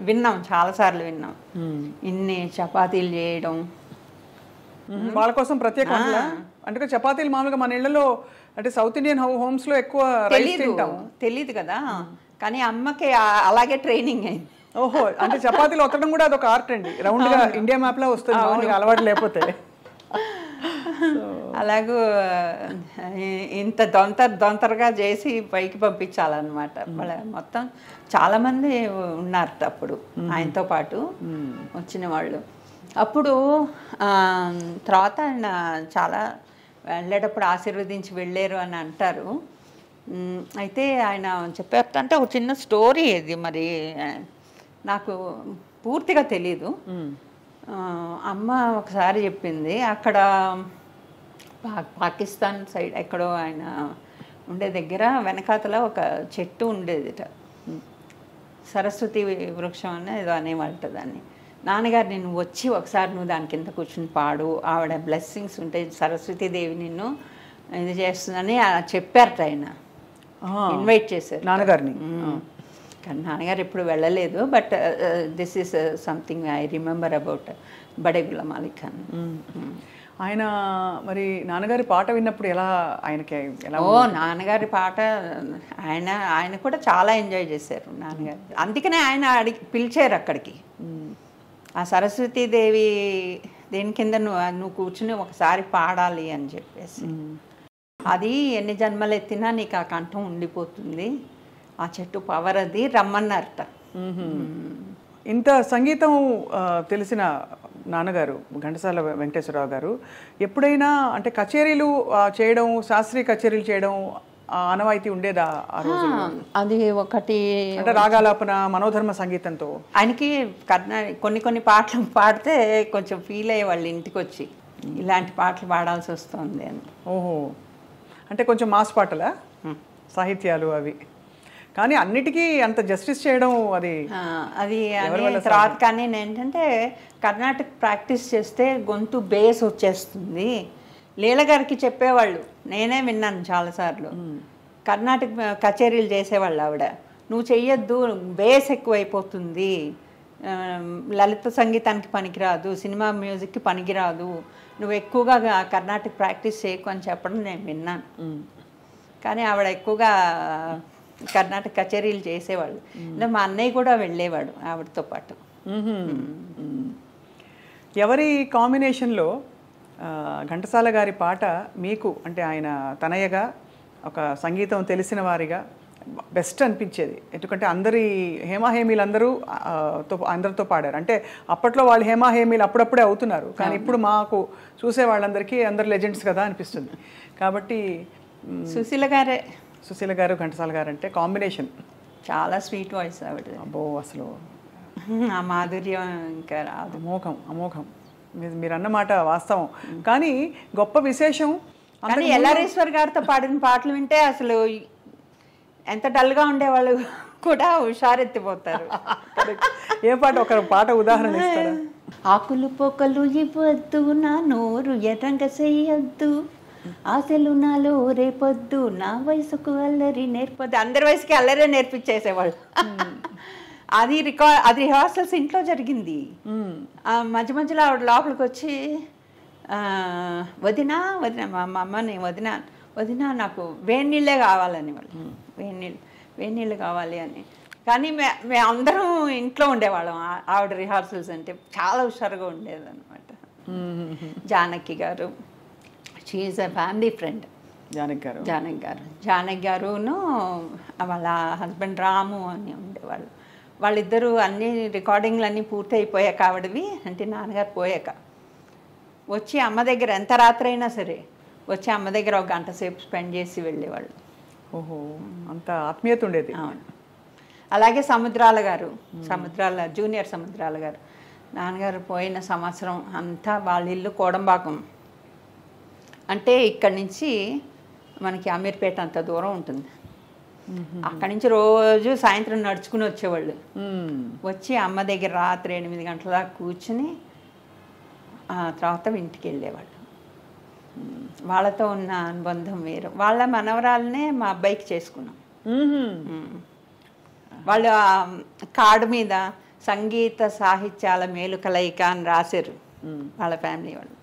విన్నాం, చాలాసార్లు విన్నాం. ఇన్ని చపాతీలు చేయడం వాళ్ళ కోసం ప్రత్యేక అంటే చపాతీలు మామూలుగా మన ఇళ్లలో అంటే సౌత్ ఇండియన్ హోమ్స్ లో ఎక్కువ తెలీదు కదా, కానీ అమ్మకి అలాగే ట్రైనింగ్ అయింది. ఓహో, అంటే చపాతీలు ఒత్తడం కూడా అదొక ఆర్ట్ అండి. రౌండ్ గా ఇండియా మ్యాప్ లో వస్తుంది అలవాటు లేకపోతే. అలాగూ ఇంత దొంతరగా చేసి పైకి పంపించాలన్నమాట. మొత్తం చాలామంది ఉన్నారు అప్పుడు ఆయనతో పాటు వచ్చిన వాళ్ళు. అప్పుడు తర్వాత ఆయన చాలా వెళ్ళేటప్పుడు ఆశీర్వదించి వెళ్ళారు అని అంటారు. అయితే ఆయన చెప్పేటంటే ఒక చిన్న స్టోరీ ఇది, మరి నాకు పూర్తిగా తెలీదు. అమ్మ ఒకసారి చెప్పింది, అక్కడ పాకిస్తాన్ సైడ్ ఎక్కడో ఆయన ఉండే దగ్గర వెనకాతల ఒక చెట్టు ఉండేదిట, సరస్వతి వృక్షం అని ఏదో అనేవాళ్ళట దాన్ని. నాన్నగారు నేను వచ్చి ఒకసారి నువ్వు దాని కింద కూర్చుని పాడు, ఆవిడ బ్లెస్సింగ్స్ ఉంటాయి, సరస్వతీదేవి నిన్ను ఇది చేస్తుందని చెప్పారట. ఆయన ఇన్వైట్ చేశారు నాన్నగారిని. కానీ నాన్నగారు ఎప్పుడు వెళ్ళలేదు. But this is something I remember about బడే గులాం అలీ ఖాన్. ఆయన మరి నాన్నగారి పాట విన్నప్పుడు ఎలా ఆయనకి ఎలా? నాన్నగారి పాట ఆయన కూడా చాలా ఎంజాయ్ చేశారు నాన్నగారు. అందుకనే ఆయన పిలిచారు అక్కడికి. ఆ సరస్వతీదేవి దేని కింద నువ్వు కూర్చుని ఒకసారి పాడాలి అని చెప్పేసి, అది ఎన్ని జన్మలు ఎత్తినా నీకు ఆ కంఠం ఉండిపోతుంది, ఆ చెట్టు పవర్ అది, రమ్మన్నారట. ఇంత సంగీతం తెలిసిన నాన్నగారు ఘంటసాల వెంకటేశ్వరరావు గారు ఎప్పుడైనా అంటే కచేరీలు చేయడం, శాస్త్రీయ కచేరీలు చేయడం ఆనవాయితీ ఉండేదా ఆ రోజు? అది ఒకటి అంటే రాగాలాపన, మనోధర్మ సంగీతంతో ఆయనకి కొన్ని పాటలు పాడితే కొంచెం ఫీల్ అయ్యే వాళ్ళు ఇంటికి వచ్చి, ఇలాంటి పాటలు పాడాల్సి వస్తుంది అని. ఓహో, అంటే కొంచెం మాస్ పాటలా సాహిత్యాలు అవి, కానీ అన్నిటికీ అంత జస్టిస్ చేయడం అది తర్వాత. కానీ ఏంటంటే కర్ణాటక ప్రాక్టీస్ చేస్తే గొంతు బేస్ వచ్చేస్తుంది. లీల గారికి చెప్పేవాళ్ళు, నేనే విన్నాను చాలాసార్లు. కర్ణాటక కచేరీలు చేసేవాళ్ళు ఆవిడ, నువ్వు చెయ్యొద్దు, బేస్ ఎక్కువైపోతుంది, లలిత సంగీతానికి పనికిరాదు, సినిమా మ్యూజిక్కి పనికిరాదు, నువ్వు ఎక్కువగా కర్ణాటక ప్రాక్టీస్ చేయకు అని చెప్పడం నేను విన్నాను. కానీ ఆవిడ ఎక్కువగా కర్ణాటక కచేరీలు చేసేవాళ్ళు. మా అన్నయ్య కూడా వెళ్ళేవాడు ఆవిడతో పాటు. ఎవరి కాంబినేషన్లో ఘంటసాల గారి పాట మీకు అంటే ఆయన తనయ్యగా, ఒక సంగీతం తెలిసిన వారిగా బెస్ట్ అనిపించేది. ఎందుకంటే అందరితో పాడారు. అంటే అప్పట్లో వాళ్ళు హేమీలు అప్పుడప్పుడే అవుతున్నారు, కానీ ఇప్పుడు మాకు చూసే వాళ్ళందరికీ అందరు లెజెండ్స్ కదా అనిపిస్తుంది. కాబట్టి సుశీల గారు ఘంటసాల గారు అంటే కాంబినేషన్. చాలా స్వీట్ వాయిస్ ఆవిడ. అబ్బో, అసలు ఆ మాధుర్యం ఇంకా రాదు. అమోఘం. మీరు అన్నమాట వాస్తవం. కానీ గొప్ప విశేషం, కానీ ఎల్ఆర్ఈశ్వర్ గారితో పాడిన పాటలు వింటే అసలు ఎంత డల్గా ఉండేవాళ్ళు కూడా హుషారెత్తిపోతారు. ఏ పాట, ఒక పాట ఉదాహరణ ఇస్తారా? ఆకులు పొక్కలు ఇవ్వద్దు, నా నోరు ఎర్రంగ చెయ్యొద్దు, ఆశలు నాలో రేపొద్దు, నా వయసుకు అల్లరి నేర్పొద్దు. అందరి వయసుకి అల్లరే నేర్పించేసేవాళ్ళు. అది రిహార్సల్స్ ఇంట్లో జరిగింది. మధ్య మధ్యలో ఆవిడ లోపలికి వచ్చి వదినా మా అమ్మని వదినా నాకు వేడి నీళ్ళే కావాలని, వాళ్ళు వేడి నీళ్ళు కావాలి అని. కానీ మేమందరం ఇంట్లో ఉండేవాళ్ళం. ఆవిడ రిహార్సల్స్ అంటే చాలా హుషారుగా ఉండేది అనమాట. Janaki garu, she's a family friend. Janaki గారును వాళ్ళ హస్బెండ్ రాము అని ఉండేవాళ్ళు. వాళ్ళిద్దరూ అన్ని రికార్డింగ్లు అన్నీ పూర్తి అయిపోయాక ఆవిడవి, అంటే నాన్నగారు పోయాక వచ్చి అమ్మ దగ్గర ఎంత రాత్రి అయినా సరే వచ్చి అమ్మ దగ్గర ఒక గంట సేపు స్పెండ్ చేసి వెళ్ళేవాళ్ళు. ఓహో, అంత ఆత్మీయత ఉండేది. అవును. అలాగే జూనియర్ సముద్రాల గారు నాన్నగారు పోయిన సంవత్సరం అంతా వాళ్ళ ఇల్లు కోడంబాకం. అంటే ఇక్కడి నుంచి మనకి అమీర్పేట అంత దూరం ఉంటుంది. అక్కడి నుంచి రోజు సాయంత్రం నడుచుకుని వచ్చేవాళ్ళు. వచ్చి అమ్మ దగ్గర రాత్రి 8 గంటల దాకా కూర్చుని తర్వాత ఇంటికి వెళ్ళేవాళ్ళు. వాళ్ళతో ఉన్న అనుబంధం వేరు. వాళ్ళ మనవరాలనే మా అబ్బాయికి చేసుకున్నాం. వాళ్ళు కార్డు మీద సంగీత సాహిత్యాల మేలు కలయిక అని రాశారు వాళ్ళ ఫ్యామిలీ వాళ్ళు.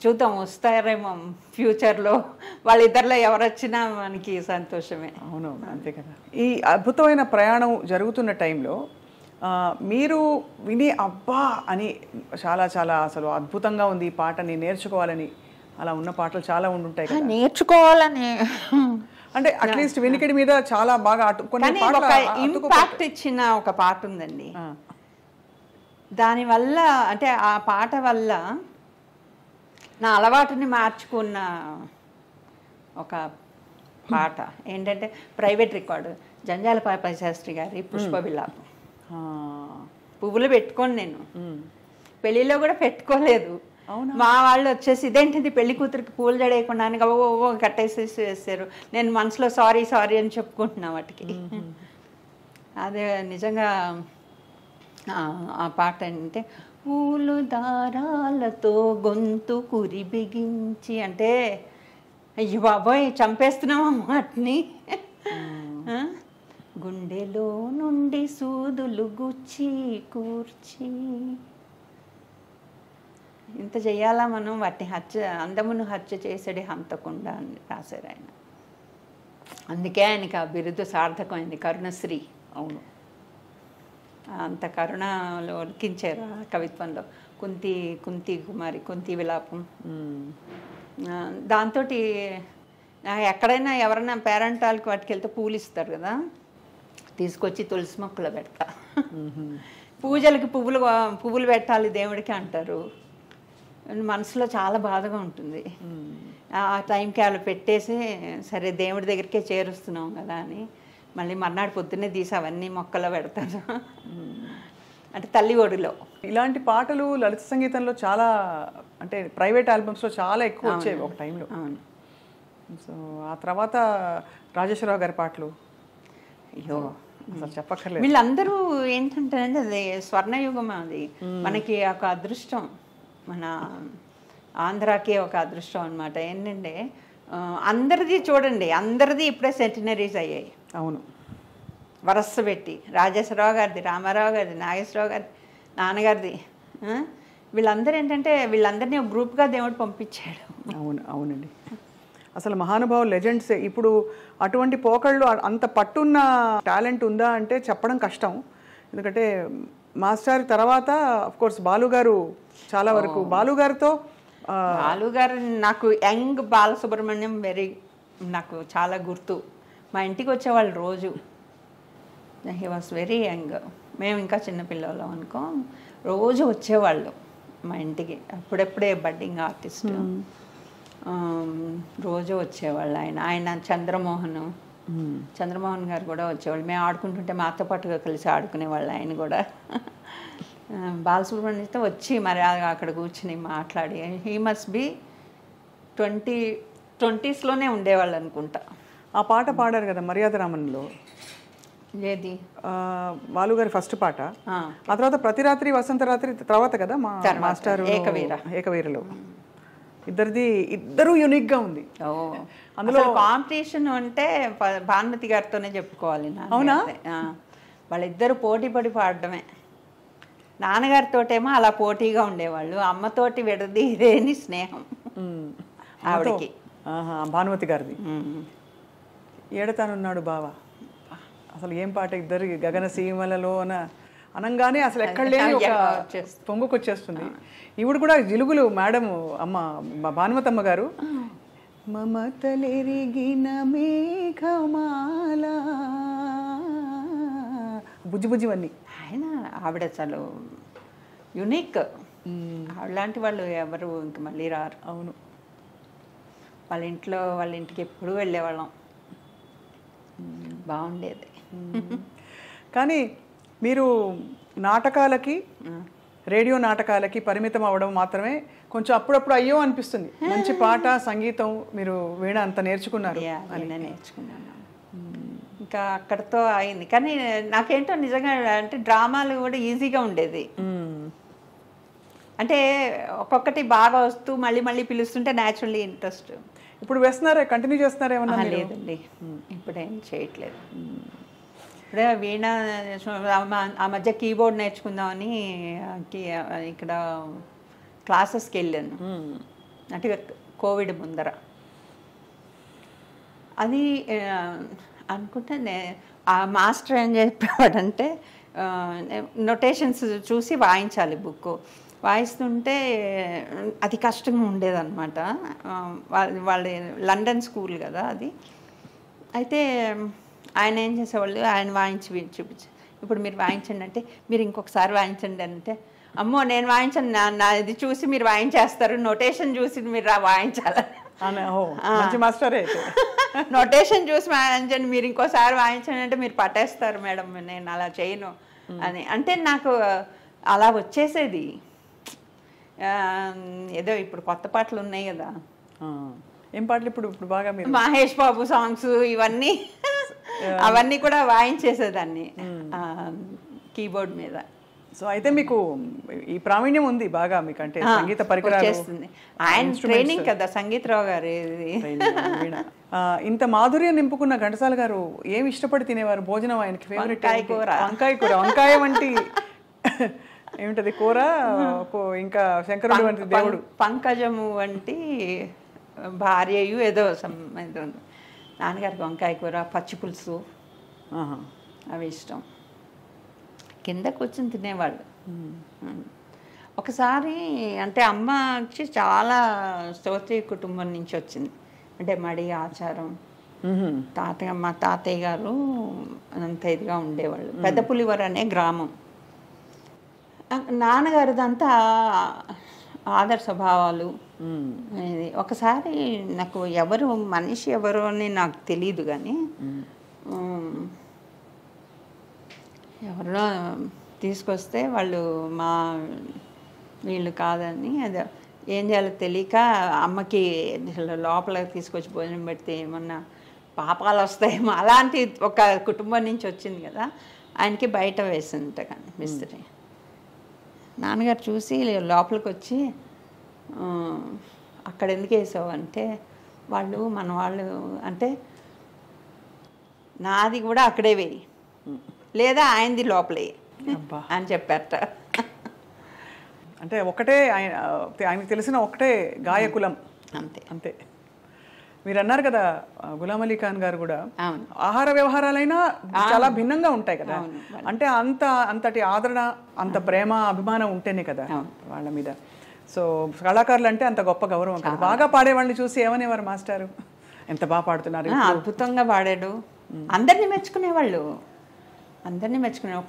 చూద్దాం, వస్తారేమో ఫ్యూచర్లో. వాళ్ళిద్దరిలో ఎవరు వచ్చినా మనకి సంతోషమే. అవును, అంతే కదా. ఈ అద్భుతమైన ప్రయాణం జరుగుతున్న టైంలో మీరు విని అబ్బా అని చాలా చాలా అసలు అద్భుతంగా ఉంది ఈ పాటని నేర్చుకోవాలని అలా ఉన్న పాటలు చాలా ఉండుంటాయి కదా. నేర్చుకోవాలని అంటే అట్లీస్ట్ వినికిడి మీద చాలా బాగా ఇంపాక్ట్ ఇచ్చిన ఒక పాట ఉందండి. దానివల్ల అంటే ఆ పాట వల్ల నా అలవాటుని మార్చుకున్న ఒక పాట ఏంటంటే ప్రైవేట్ రికార్డు, జంజాల పాపయ్య శాస్త్రి గారి పుష్ప విలాపం. పువ్వులు పెట్టుకోను నేను, పెళ్ళిలో కూడా పెట్టుకోలేదు. మా వాళ్ళు వచ్చేసి ఇదేంటిది పెళ్లి కూతురికి పూలు జడేయకుండా ఓ కట్టేసేసి వేసారు. నేను మనసులో సారీ అని చెప్పుకుంటున్నా వాటికి. అదే నిజంగా ఆ పాట ఏంటంటే పూలు దారాలతో గొంతు కురి బిగించి, అంటే అయ్యో బాబోయ్ చంపేస్తున్నాం వాటిని. గుండెలో నుండి సూదులు గుచ్చి కూర్చి, ఇంత చెయ్యాలా మనం, వాటిని అందమును హత్య చేసేది హంతకుండా అని రాశారు ఆయన. అందుకే ఆయనకి ఆ బిరుదు సార్థకమైంది, కరుణశ్రీ. అవును, అంత కరుణలో ఒలికించారు ఆ కవిత్వంలో. కుంతి కుమారి, కుంతి విలాపం. దాంతో ఎక్కడైనా ఎవరైనా పేరెంటాలకి వాటికి వెళ్తే పూలు ఇస్తారు కదా, తీసుకొచ్చి తులసి మొక్కలు పెడతా. పూజలకి పువ్వులు పెట్టాలి దేవుడికి అంటారు. మనసులో చాలా బాధగా ఉంటుంది. ఆ టైంకి వాళ్ళు పెట్టేసి సరే దేవుడి దగ్గరికే చేరుస్తున్నాం కదా అని మళ్ళీ మర్నాడు పొద్దున్నే తీసి అవన్నీ మొక్కలో పెడతాను. అంటే తల్లి ఒడిలో ఇలాంటి పాటలు లలిత సంగీతంలో చాలా, అంటే ప్రైవేట్ ఆల్బమ్స్లో చాలా ఎక్కువ వచ్చేవి ఒక టైంలో. అవును. సో ఆ తర్వాత రాజేశ్వరరావు గారి పాటలు, అయ్యో అసలు చెప్పక్కర్లేదు. వీళ్ళందరూ ఏంటంటే అది స్వర్ణయుగం. అది మనకి ఒక అదృష్టం, మన ఆంధ్రాకి ఒక అదృష్టం అనమాట. ఏంటంటే అందరిది చూడండి, అందరిది ఇప్పుడే సెంటినరీస్ అయ్యాయి. అవును, వరస పెట్టి రాజేశ్వరరావు గారిది, రామారావు గారిది, నాగేశ్వరరావు గారిది, నాన్నగారిది. వీళ్ళందరూ ఏంటంటే వీళ్ళందరినీ ఒక గ్రూప్గా దేవుడు పంపించాడు. అవునండి, అసలు మహానుభావులు, లెజెండ్స్. ఇప్పుడు అటువంటి పోకళ్ళు, అంత పట్టున్న టాలెంట్ ఉందా అంటే చెప్పడం కష్టం. ఎందుకంటే మాస్టర్ తర్వాత అఫ్కోర్స్ బాలుగారు, చాలా వరకు బాలుగారితో. బాలుగారు నాకు యంగ్ బాలసుబ్రహ్మణ్యం నాకు చాలా గుర్తు. మా ఇంటికి వచ్చేవాళ్ళు రోజు. హీ వాస్ వెరీ యంగ్, మేము ఇంకా చిన్నపిల్లలం అనుకో. రోజు వచ్చేవాళ్ళు మా ఇంటికి, అప్పుడెప్పుడే బడ్డింగ్ ఆర్టిస్ట్. రోజు వచ్చేవాళ్ళు. ఆయన చంద్రమోహన్ గారు కూడా వచ్చేవాళ్ళు. మేము ఆడుకుంటుంటే మాతో పాటుగా కలిసి ఆడుకునేవాళ్ళు ఆయన కూడా. బాలసుబ్రహ్మణ్యంతో వచ్చి మరి అక్కడ కూర్చుని మాట్లాడి, హీ మస్ట్ బి 20s ఉండేవాళ్ళు అనుకుంటా. ఆ పాట పాడారు కదా మర్యాద రామన్లో, ఏది బాలుగారి ఫస్ట్ పాట. ఆ తర్వాత ప్రతి రాత్రి వసంత రాత్రి తర్వాత కదా మా మాస్టర్ ఏకవీరలో. ఇద్దరు యూనిక్ గా ఉంది. అందులో కాంపిటీషన్ అంటే భానుమతి గారితోనే చెప్పుకోవాలి. అవునా? వాళ్ళిద్దరు పోటీ పడి పాడటమే. నాన్నగారితోటేమో అలా పోటీగా ఉండేవాళ్ళు, అమ్మతోటి విడదీరేని స్నేహం ఆవిడకి. భానుమతి గారిది ఏడతానున్నాడు బావా, అసలు ఏం పాట! ఇద్దరు గగన సీమలలోన అనంగానే అసలు ఎక్కడ లేని ఒక పొంగుకొచ్చేస్తుంది. ఈవిడ కూడా జిలుగులు మేడం అమ్మ భానుమతమ్మ గారు, మమతలెరిగిన మేఘమాల, బుజ్జి బుజ్జివన్నీ. ఆవిడ అసలు యునిక్. అలాంటి వాళ్ళు ఎవరు ఇంక మళ్ళీ రారు. అవును. వాళ్ళ ఇంటికి ఎప్పుడు వెళ్ళేవాళ్ళం, బాగుండేది. కానీ మీరు నాటకాలకి, రేడియో నాటకాలకి పరిమితం అవ్వడం మాత్రమే కొంచెం అప్పుడప్పుడు అయ్యో అనిపిస్తుంది. మంచి పాట, సంగీతం మీరు వీణ అంత నేర్చుకున్నారు. నేర్చుకున్నాను. ఇంకా అక్కడితో అయింది. కానీ నాకేంటో నిజంగా అంటే డ్రామాలు కూడా ఈజీగా ఉండేది. అంటే ఒక్కొక్కటి బాగా వస్తూ మళ్ళీ మళ్ళీ పిలుస్తుంటే న్యాచురల్లీ ఇంట్రెస్ట్. ఇప్పుడు వేస్తున్నారా, కంటిన్యూ చేస్తున్నారా ఏమన్నా? లేదండి, ఇప్పుడేం చేయట్లేదు. ఇప్పుడే వీణ ఆ మధ్య కీబోర్డ్ నేర్చుకుందామని ఇక్కడ క్లాసెస్కి వెళ్ళాను, అంటే కోవిడ్ ముందర. అది అనుకుంటే ఆ మాస్టర్ ఏం చెప్పేవాడంటే నొటేషన్స్ చూసి వాయించాలి. బుక్ వాయిస్తుంటే అది కష్టంగా ఉండేదన్నమాట. వాళ్ళ లండన్ స్కూల్ కదా అది. అయితే ఆయన ఏం చేసేవాళ్ళు, ఆయన వాయించి చూపించి, ఇప్పుడు మీరు వాయించండి అంటే, మీరు ఇంకొకసారి వాయించండి అంటే, అమ్మో నేను వాయించండి, నా ఇది చూసి మీరు వాయించేస్తారు, నొటేషన్ చూసి మీరు వాయించాలని. నొటేషన్ చూసి వాయించండి, మీరు ఇంకోసారి వాయించండి అంటే మీరు పట్టేస్తారు మేడం, నేను అలా చేయను అని. అంటే నాకు అలా వచ్చేసేది. ఏదో ఇప్పుడు కొత్త పాటలు ఉన్నాయి కదా, ఏం పాటలు ఇప్పుడు బాగా మహేష్ బాబు సాంగ్స్ ఇవన్నీ అవన్నీ కూడా వాయించేసేదాన్ని కీబోర్డ్ మీద. సో అయితే మీకు ఈ ప్రావీణ్యం ఉంది బాగా మీకు, అంటే సంగీత పరికరాలు చేస్తుంది. ఆయన ట్రైనింగ్ కదా సంగీతరావు గారు. ఇంత మాధుర్యం నింపుకున్న ఘంటసాల గారు ఏమి ఇష్టపడి తినేవారు భోజనం? ఆయనకి ఫేవరెట్ వంకాయ కూర. వంకాయ వంటి ఏమిటది కూర, ఇంకా శంకరుడు వంటి దేవుడు, పంకజము వంటి భార్యయు ఏదో నాన్నగారికి వంకాయ కూర, పచ్చి పులుసు అవి ఇష్టం. కింద కూర్చొని తినేవాళ్ళు. ఒకసారి అంటే అమ్మ వచ్చి చాలా స్తోత్రీయ కుటుంబం నుంచి వచ్చింది, అంటే మడి ఆచారం. మా తాతయ్య గారు అంత ఇదిగా ఉండేవాళ్ళు. పెద్ద పులివర అనే గ్రామం. నాన్నగారిదంతా ఆదర్శ స్వభావాలు. ఒకసారి నాకు మనిషి ఎవరు అని నాకు తెలియదు, కానీ ఎవరో తీసుకొస్తే వాళ్ళు వీళ్ళు కాదని, అది ఏం చేయాలో తెలియక అమ్మకి లోపలికి తీసుకొచ్చి భోజనం పెడితే ఏమన్నా పాపాలు వస్తాయేమో అలాంటి ఒక కుటుంబం నుంచి వచ్చింది కదా. ఆయనకి బయట వేసింది కానీ మిస్త్రీ. నాన్నగారు చూసి లోపలికి వచ్చి, అక్కడ ఎందుకు వేసావు అంటే, మన వాళ్ళు అంటే నాది కూడా అక్కడే వేయి, లేదా ఆయనది లోపలే అని చెప్పారట. అంటే ఒకటే ఆయనకు తెలిసిన ఒకటే గాయకులం, అంతే అంతే. మీరు అన్నారు కదా గులాం అలీ ఖాన్ గారు కూడా ఆహార వ్యవహారాలైనా చాలా భిన్నంగా ఉంటాయి కదా. అంటే అంతటి ఆదరణ, అంత ప్రేమ, అభిమానం ఉంటేనే కదా వాళ్ళ మీద. సో కళాకారులు అంటే అంత గొప్ప గౌరవం కదా. బాగా పాడేవాళ్ళని చూసి ఏమనేవారు మాస్టారు? ఎంత బాగా పాడుతున్నారు, అద్భుతంగా పాడాడు, అందరినీ మెచ్చుకునేవాళ్ళు,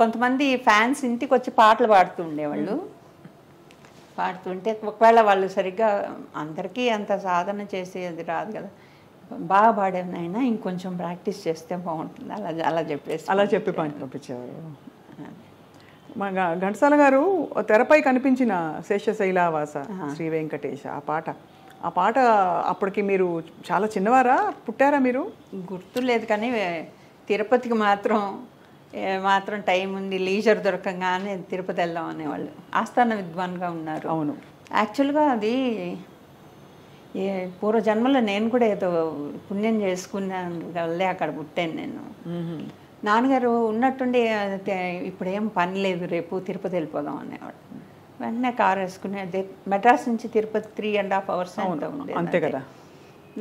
కొంతమంది ఫ్యాన్స్ ఇంటికి వచ్చి పాటలు పాడుతూ ఉండేవాళ్ళు. పాడుతుంటే ఒకవేళ వాళ్ళు సరిగ్గా అందరికీ అంత సాధన చేసేది రాదు కదా, బాగా పాడేనైనా ఇంకొంచెం ప్రాక్టీస్ చేస్తే బాగుంటుంది అలా చెప్పి పంపించేవారు. మా ఘంటసాల గారు తెరపై కనిపించిన శేషశైలావాస శ్రీ వెంకటేశ ఆ పాట అప్పటికి మీరు చాలా చిన్నవారా, పుట్టారా మీరు? గుర్తులేదు, కానీ తిరుపతికి మాత్రం టైం ఉంది, లీజర్ దొరకంగానే తిరుపతి వెళ్దాం అనేవాళ్ళు. ఆస్థాన విద్వాన్గా ఉన్నారు. అవును, యాక్చువల్గా అది పూర్వజన్మలో నేను కూడా ఏదో పుణ్యం చేసుకున్నాను వల్లే అక్కడ పుట్టాను నేను. నాన్నగారు ఉన్నట్టుండి ఇప్పుడేం పని లేదు, రేపు తిరుపతి వెళ్ళిపోదాం అనేవాడు. వెంటనే కారు వేసుకుని మెడ్రాస్ నుంచి తిరుపతి 3.5 hours ఉంది అంతే కదా.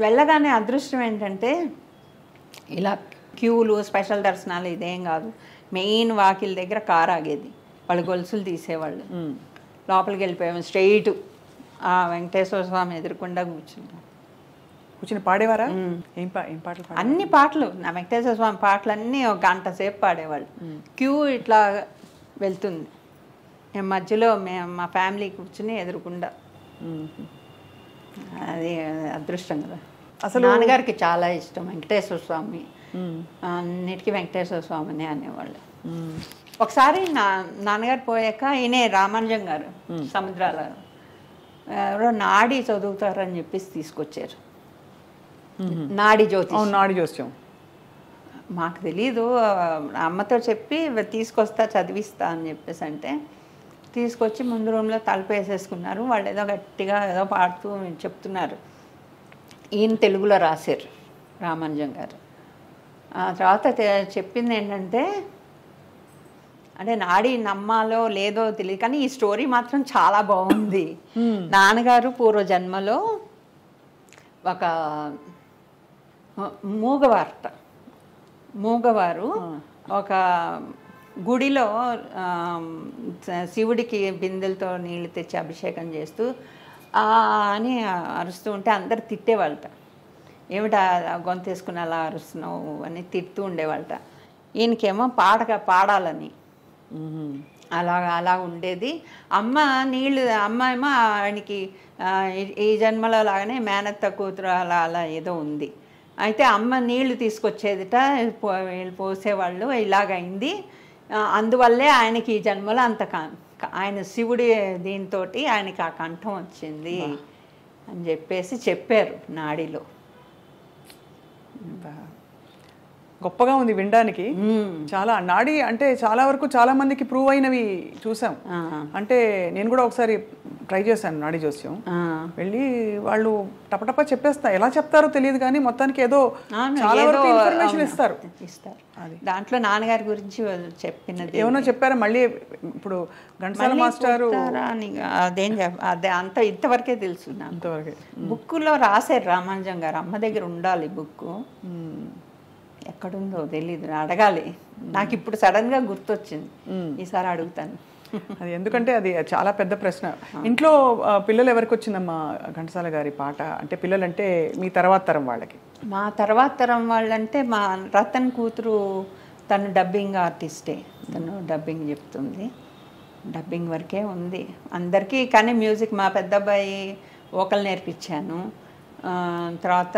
వెళ్ళగానే అదృష్టం ఏంటంటే ఇలా క్యూలు స్పెషల్ దర్శనాలు ఇదేం కాదు, మెయిన్ వాకిల్ దగ్గర కారు ఆగేది, వాళ్ళు గొలుసులు తీసేవాళ్ళు. లోపలికి వెళ్ళిపోయాము స్ట్రెయిట్, ఆ వెంకటేశ్వర స్వామి ఎదురుకుండా కూర్చుని పాడేవారా? ఏం పాటలు? అన్ని పాటలు, నా వెంకటేశ్వర స్వామి పాటలు అన్నీ 1 గంట సేపు పాడేవాళ్ళు. క్యూ ఇట్లా వెళ్తుంది, మేము మధ్యలో మా ఫ్యామిలీ కూర్చుని ఎదురుకుండా. అది అదృష్టం కదా. అసలు నాన్నగారికి చాలా ఇష్టం వెంకటేశ్వర స్వామి, అన్నిటికీ వెంకటేశ్వర స్వామిని అనేవాళ్ళు. ఒకసారి నాన్నగారు పోయాక ఈయనే రామానుజం గారు సముద్రాల ఎవరో నాడి చదువుతారని చెప్పేసి తీసుకొచ్చారు. నాడి జ్యోతిష్యం మాకు తెలీదు, అమ్మతో చెప్పి తీసుకొస్తా చదివిస్తా అని చెప్పేసి అంటే తీసుకొచ్చి ముందు రూమ్లో తలుపేసేసుకున్నారు. వాళ్ళు ఏదో గట్టిగా ఏదో పాడుతూ చెప్తున్నారు. ఈయన తెలుగులో రాశారు రామానుజం గారు. ఆ తర్వాత చెప్పింది ఏంటంటే, అంటే నాడి నమ్మాలో లేదో తెలియదు కానీ ఈ స్టోరీ మాత్రం చాలా బాగుంది. నాన్నగారు పూర్వజన్మలో ఒక మూగవారు ఒక గుడిలో శివుడికి బిందెలతో నీళ్లు తెచ్చి అభిషేకం చేస్తూ అని అరుస్తూ ఉంటే అందరు తిట్టేవాళ్ళట. ఏమిటా గొంతేసుకుని అలా అరుస్తున్నావు అని తిడుతూ ఉండేవాళ్ళట. ఈయనకేమో పాడాలని అలా ఉండేది. అమ్మ ఏమో ఆయనకి ఈ జన్మలో లాగానే మేనత్త కూతురు అలా ఏదో ఉంది. అయితే అమ్మ నీళ్లు తీసుకొచ్చేదిట, పోసేవాళ్ళు, ఇలాగైంది. అందువల్లే ఆయనకి ఈ జన్మలో ఆయన శివుడి దీంతో ఆయనకి ఆ కంఠం వచ్చింది అని చెప్పారు నాడిలో. గొప్పగా ఉంది వినడానికి. చాలా నాడి అంటే చాలా వరకు చాలా మందికి ప్రూవ్ అయినవి చూసాం. అంటే నేను కూడా ఒకసారి ట్రై చేశాను నాడి జోస్యం. వెళ్ళి వాళ్ళు టపటపా చెప్పేస్తా, ఎలా చెప్తారో తెలియదు కానీ మొత్తానికి ఏదో చాలా వరకు ఇన్ఫర్మేషన్ ఇస్తారు. దాంట్లో నాన్నగారి గురించి చెప్పినది ఏమన్నా చెప్పారా? మళ్ళీ ఇప్పుడు ఘంటసాల మాస్టారు అదే ఇంతవరకే తెలుసు. బుక్లో రాశారు రామానుజం గారు. అమ్మ దగ్గర ఉండాలి బుక్, ఎక్కడుందో తెలీదు, అడగాలి. నాకు ఇప్పుడు సడన్గా గుర్తొచ్చింది, ఈసారి అడుగుతాను. అది ఎందుకంటే అది చాలా పెద్ద ప్రశ్న. ఇంట్లో పిల్లలు ఎవరికి వచ్చిందమ్మా ఘంటసాల గారి పాట? అంటే పిల్లలంటే మీ తర్వాత తరం వాళ్ళకి. మా తర్వాత తరం వాళ్ళంటే మా రతన్ కూతురు, తను డబ్బింగ్ ఆర్టిస్టే, తను డబ్బింగ్ చెప్తుంది. డబ్బింగ్ వరకే ఉంది అందరికీ. కానీ మ్యూజిక్ మా పెద్ద అబ్బాయి వోకల్ నేర్పించాను. తర్వాత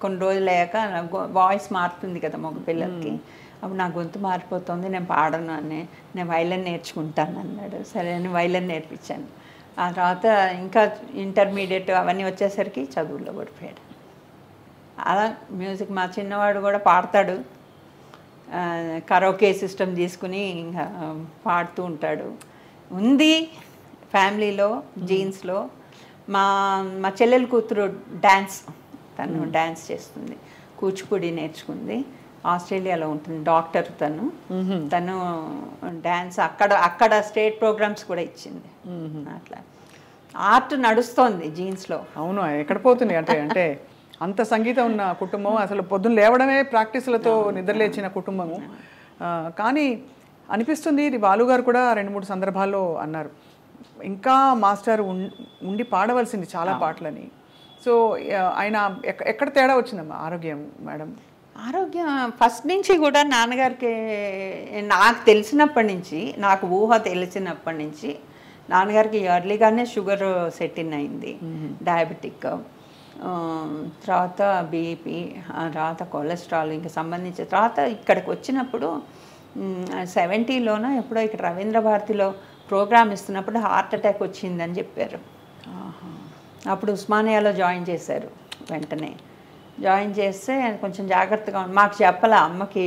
కొన్ని రోజులు అయ్యాక వాయిస్ మారుతుంది కదా మగ పిల్లలకి, అప్పుడు నా గొంతు మారిపోతుంది, నేను పాడను అని, నేను వైలన్ నేర్చుకుంటాను అన్నాడు. సరే అని వైలన్ నేర్పించాను. ఆ తర్వాత ఇంకా ఇంటర్మీడియట్ అవన్నీ వచ్చేసరికి చదువుల్లో పడిపోయాడు. అలా మ్యూజిక్ మా చిన్నవాడు కూడా పాడతాడు, కరోకే సిస్టమ్ తీసుకుని ఇంకా పాడుతూ ఉంటాడు. ఉంది ఫ్యామిలీలో, జీన్స్లో. మా చెల్లెలు కూతురు తను డ్యాన్స్ చేస్తుంది, కూచిపూడి నేర్చుకుంది, ఆస్ట్రేలియాలో ఉంటుంది, డాక్టర్ తను డ్యాన్స్ అక్కడ స్టేట్ ప్రోగ్రామ్స్ కూడా ఇచ్చింది. అట్లా ఆర్ట్ నడుస్తోంది జీన్స్లో. అవును, ఎక్కడ పోతుంది అంటే అంత సంగీతం ఉన్న కుటుంబం, అసలు పొద్దున్న లేవడమే ప్రాక్టీసులతో నిద్రలేచిన కుటుంబము. కానీ అనిపిస్తుంది, ఇది బాలుగారు కూడా 2-3 సందర్భాల్లో అన్నారు, ఇంకా మాస్టర్ ఉండి పాడవలసింది చాలా పాటలని. సో ఆయన ఎక్కడ తేడా వచ్చిందమ్మా ఆరోగ్యం మేడం? ఆరోగ్యం ఫస్ట్ నుంచి కూడా నాన్నగారికి నాకు తెలిసినప్పటి నుంచి, నాకు ఊహ తెలిసినప్పటి నుంచి నాన్నగారికి ఎర్లీగానే షుగర్ సెట్ ఇన్ అయింది, డయాబెటిక్, తర్వాత బీపీ, తర్వాత కొలెస్ట్రాల్, ఇంకా సంబంధించి తర్వాత ఇక్కడికి వచ్చినప్పుడు 70లోనో ఎప్పుడో ఇక్కడ రవీంద్ర భారతిలో ప్రోగ్రామ్ ఇస్తున్నప్పుడు హార్ట్ అటాక్ వచ్చిందని చెప్పారు. అప్పుడు ఉస్మానియాలో జాయిన్ చేశారు. వెంటనే జాయిన్ చేస్తే కొంచెం జాగ్రత్తగా మాకు చెప్పాల, అమ్మకి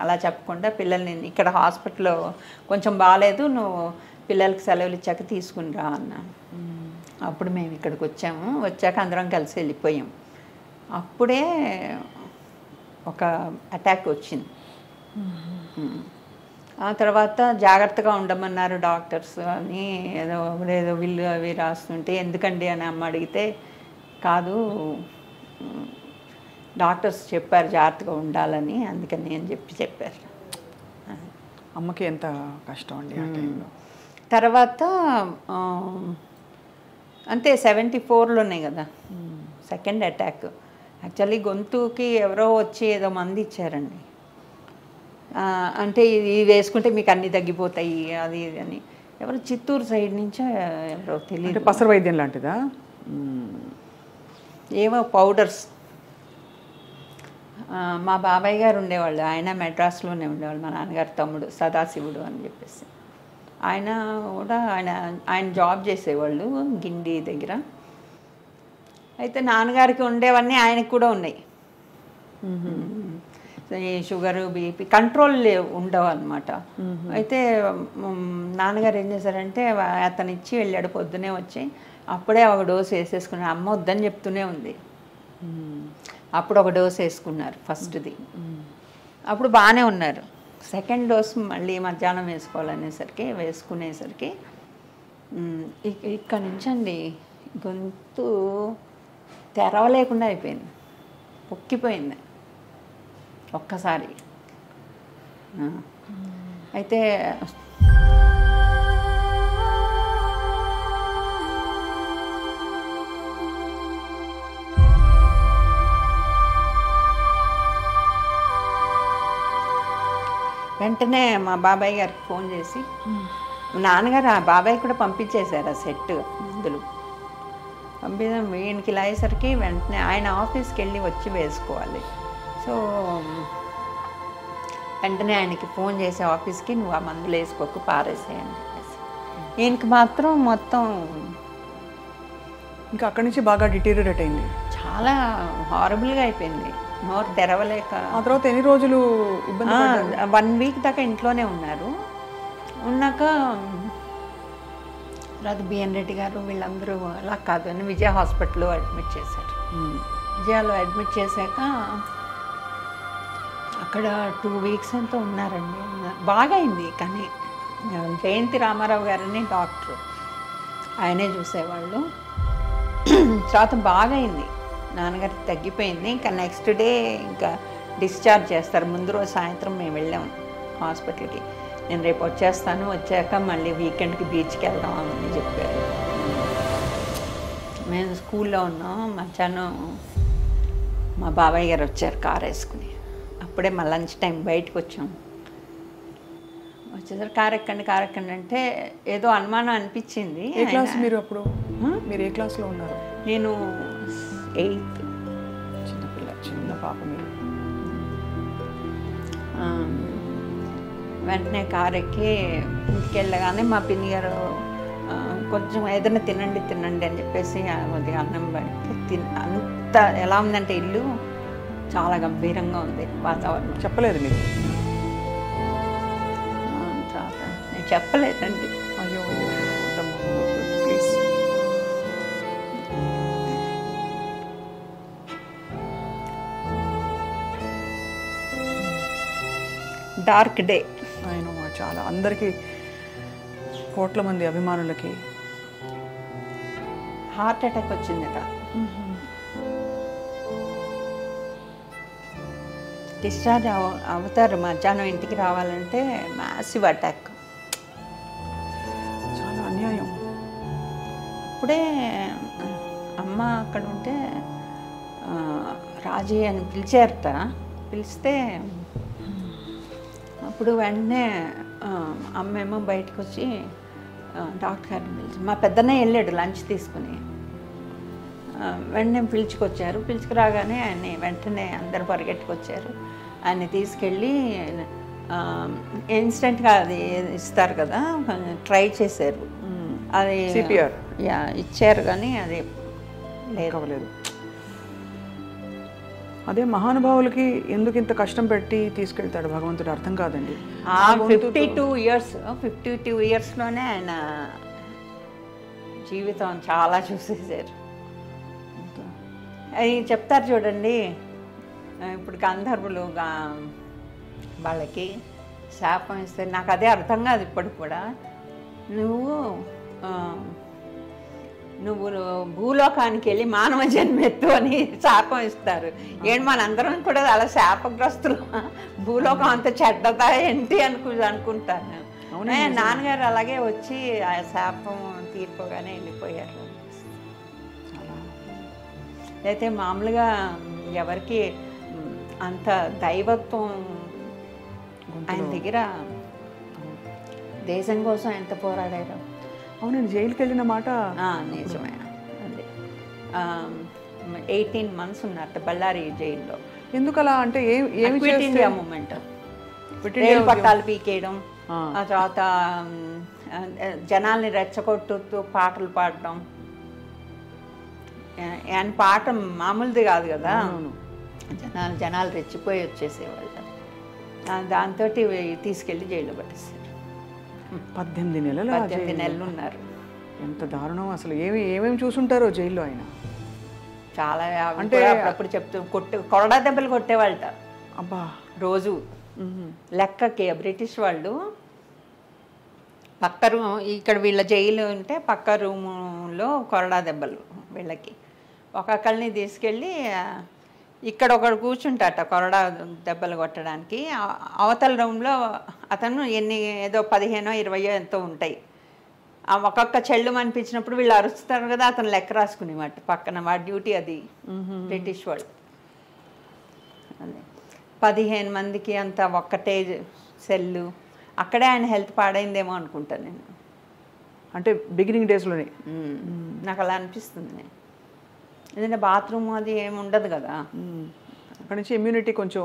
అలా చెప్పకుండా పిల్లల్ని ఇక్కడ హాస్పిటల్లో కొంచెం బాగాలేదు, నువ్వు పిల్లలకి సెలవులు ఇచ్చాక తీసుకుని రా అన్నా. అప్పుడు మేము ఇక్కడికి వచ్చాక అందరం కలిసి వెళ్ళిపోయాం. అప్పుడే ఒక అటాక్ వచ్చింది. ఆ తర్వాత జాగ్రత్తగా ఉండమన్నారు డాక్టర్స్ అని, ఏదో వీళ్ళు అవి రాస్తుంటే ఎందుకండి అని అమ్మ అడిగితే, కాదు డాక్టర్స్ చెప్పారు జాగ్రత్తగా ఉండాలని, అందుకని అని చెప్పారు. అమ్మకి ఎంత కష్టం అండి ఆ టైంలో. తర్వాత అంతే 74లోనే కదా సెకండ్ అటాక్. యాక్చువల్లీ గొంతుకి ఎవరో వచ్చి ఏదో మంది ఇచ్చారండి, అంటే ఇది వేసుకుంటే మీకు అన్నీ తగ్గిపోతాయి అది ఇది అని. ఎవరు చిత్తూరు సైడ్ నుంచో ఎవరో తెలియదు, పసర వైద్యం లాంటిదా, ఏవో పౌడర్స్. మా బాబాయ్ గారు ఉండేవాళ్ళు, ఆయన మెడ్రాస్లోనే ఉండేవాళ్ళు, మా నాన్నగారు తమ్ముడు సదాశివుడు అని చెప్పేసి. ఆయన కూడా ఆయన జాబ్ చేసేవాళ్ళు గిండి దగ్గర. అయితే నాన్నగారికి ఉండేవన్నీ ఆయనకు కూడా ఉన్నాయి. ఈ షుగరు బీపీ కంట్రోల్ ఉండవు అనమాట. అయితే నాన్నగారు ఏం చేశారంటే అతను ఇచ్చి వెళ్ళాడు, పొద్దునే వచ్చి అప్పుడే ఒక డోసు వేసేసుకున్నారు. అమ్మ వద్దని చెప్తూనే ఉంది, అప్పుడు ఒక డోసు వేసుకున్నారు ఫస్ట్ది. అప్పుడు బాగానే ఉన్నారు. సెకండ్ డోస్ మళ్ళీ మధ్యాహ్నం వేసుకునేసరికి ఇక్కడ నుంచి అండి గొంతు తెరవలేకుండా అయిపోయింది, పొక్కిపోయింది ఒక్కసారి. అయితే వెంటనే మా బాబాయ్ గారికి ఫోన్ చేసి, నాన్నగారు ఆ బాబాయ్ కూడా పంపించేశారు ఆ సెట్ మందులు. పంపించాం. వీనికి ఇలా అయ్యేసరికి వెంటనే ఆయన ఆఫీస్కి వెళ్ళి వచ్చి వేసుకోవాలి. సో వెంటనే ఆయనకి ఫోన్ చేసి ఆఫీస్కి, నువ్వు ఆ మందులు వేసుకోకు పారేసేయని చెప్పేసి. ఈయనకి మాత్రం మొత్తం ఇంకా అక్కడి నుంచి బాగా డిటీరియరేట్ అయింది, చాలా హారబుల్గా అయిపోయింది, నోరు తెరవలేక. ఆ తర్వాత ఎన్ని రోజులు ఇబ్బంది? 1 వీక్ దాకా ఇంట్లోనే ఉన్నారు. ఉన్నాక తర్వాత బిఎన్ రెడ్డి గారు వీళ్ళందరూ అలా కాదు అని విజయ హాస్పిటల్లో అడ్మిట్ చేశారు. విజయాలో అడ్మిట్ చేశాక అక్కడ 2 వీక్స్ అంతా ఉన్నారండి. బాగా అయింది. కానీ జయంతి రామారావు గారని డాక్టరు, ఆయనే చూసేవాళ్ళు. తర్వాత బాగా అయింది, నాన్నగారికి తగ్గిపోయింది. ఇంకా నెక్స్ట్ డే ఇంకా డిశ్చార్జ్ చేస్తారు. ముందు రోజు సాయంత్రం మేము వెళ్ళాము హాస్పిటల్కి. నేను రేపు వచ్చేస్తాను, వచ్చాక మళ్ళీ వీకెండ్కి బీచ్కి వెళ్దాం అని చెప్పారు. మేము స్కూల్లో ఉన్నాం. మధ్యాహ్నం మా బాబాయ్ గారు వచ్చారు కారు వేసుకుని. అప్పుడే మా లంచ్ టైం బయటకు వచ్చాం. వచ్చేసరికి కారు ఎక్కండి అంటే ఏదో అనుమానం అనిపించింది. ఏ క్లాస్ మీరు అప్పుడు? మీరు ఏ క్లాస్లో ఉన్నారు? నేను 8th. చిన్న పాప మీరు. వెంటనే కారు ఎక్కి ఇంటికి వెళ్ళగానే మా పిన్ని గారు కొంచెం ఏదైనా తినండి అని చెప్పేసి కొద్దిగా అన్నం పెట్టి అంత ఎలా ఉందంటే ఇల్లు చాలా గంభీరంగా ఉంది వాతావరణం. చెప్పలేదు మీరు? తర్వాత నేను చెప్పలేదండి. అయ్యో ప్లీజ్. Dark day. ఆయన చాలా అందరికీ, కోట్ల మంది అభిమానులకి హార్ట్ అటాక్ వచ్చిందట. డిశ్చార్జ్ అవుతారు. మధ్యాహ్నం ఇంటికి రావాలంటే మ్యాసివ్ అటాక్. చాలా అన్యాయం. అప్పుడే అమ్మ అక్కడ ఉంటే రాజీ అని పిలిచారట. పిలిస్తే అప్పుడు వెంటనే అమ్మేమో బయటకు వచ్చి డాక్టర్ గారిని పిలిచి, మా పెద్దనే వెళ్ళాడు లంచ్ తీసుకుని. వెంటనే పిలుచుకొచ్చారు. పిలుచుకురాగానే ఆయన్ని వెంటనే అందరు పరిగెట్టుకొచ్చారు. ఆయన్ని తీసుకెళ్ళి ఇన్స్టెంట్గా అది ఇస్తారు కదా, ట్రై చేశారు. అది CPR ఇచ్చారు కానీ అది లేకవలేదు. అదే మహానుభావులకి ఎందుకు ఇంత కష్టం పెట్టి తీసుకెళ్తాడు భగవంతుడు అర్థం కాదండి. 52 ఇయర్స్లోనే ఆయన జీవితం చాలా చూసేసారు. అది చెప్తారు చూడండి, ఇప్పుడు గంధర్వులు వాళ్ళకి శాపం ఇస్తే, నాకు అదే అర్థం కాదు ఇప్పటికి కూడా. నువ్వు భూలోకానికి వెళ్ళి మానవ జన్మెత్తు అని శాపం ఇస్తారు. ఏంటి మనందరం కూడా అలా శాపగ్రస్తులు, భూలోకం అంత చెడ్డదా ఏంటి అనుకుంటాను. నాన్నగారు అలాగే వచ్చి ఆ శాపం తీర్పుగానే వెళ్ళిపోయారు. అయితే మామూలుగా ఎవరికి అంత దైవత్వం ఆయన దగ్గర, దేశం కోసం ఎంత పోరాడారు. అవునండి, జైలుకి వెళ్ళిన మాట నిజమే. అదే 18 months ఉన్నట్టు బళ్ళారి జైల్లో. ఎందుకు అలా అంటే ఇండియా మూమెంట్, రైలు పట్టాలు పీకేయడం, ఆ తర్వాత జనాల్ని రెచ్చగొట్టుతూ పాటలు పాడడం. ఆయన పాట మామూలుది కాదు కదా, జనాలు రెచ్చిపోయి వచ్చేసేవాళ్ళు. దాంతో తీసుకెళ్ళి జైల్లో పట్టేశారు. 18 నెలలు ఉన్నారు. ఎంత దారుణం అసలు. ఏమేమి చూసుంటారో జైల్లో ఆయన. చాలా అంటే అప్పుడప్పుడు చెప్తూ కొరడా దెబ్బలు కొట్టేవాళ్ళట. అబ్బా, రోజు లెక్కకి బ్రిటిష్ వాళ్ళు పక్క రూమ్, ఇక్కడ వీళ్ళ జైలు ఉంటే పక్క రూములో కొరడా దెబ్బలు వీళ్ళకి. ఒక్కొక్కరిని తీసుకెళ్ళి ఇక్కడ ఒకడు కూర్చుంటాట కొరడా దెబ్బలు కొట్టడానికి. అవతల రూమ్లో అతను ఏదో 15 20 ఎంతో ఉంటాయి. ఆ ఒక్కొక్క చెల్లు అనిపించినప్పుడు వీళ్ళు అరుస్తారు కదా, అతను లెక్క రాసుకునేవాట పక్కన. వాడి డ్యూటీ అది. బ్రిటిష్ వాళ్ళు అదే 15 మందికి అంత ఒక్కటే సెల్లు. అక్కడే ఆయన హెల్త్ పాడైందేమో అనుకుంటాను నేను. అంటే బిగినింగ్ డేస్లోనే నాకు అలా అనిపిస్తుంది. ఎందుకంటే బాత్రూమ్ అది ఏమి ఉండదు కదా. అక్కడి నుంచి ఇమ్యూనిటీ కొంచెం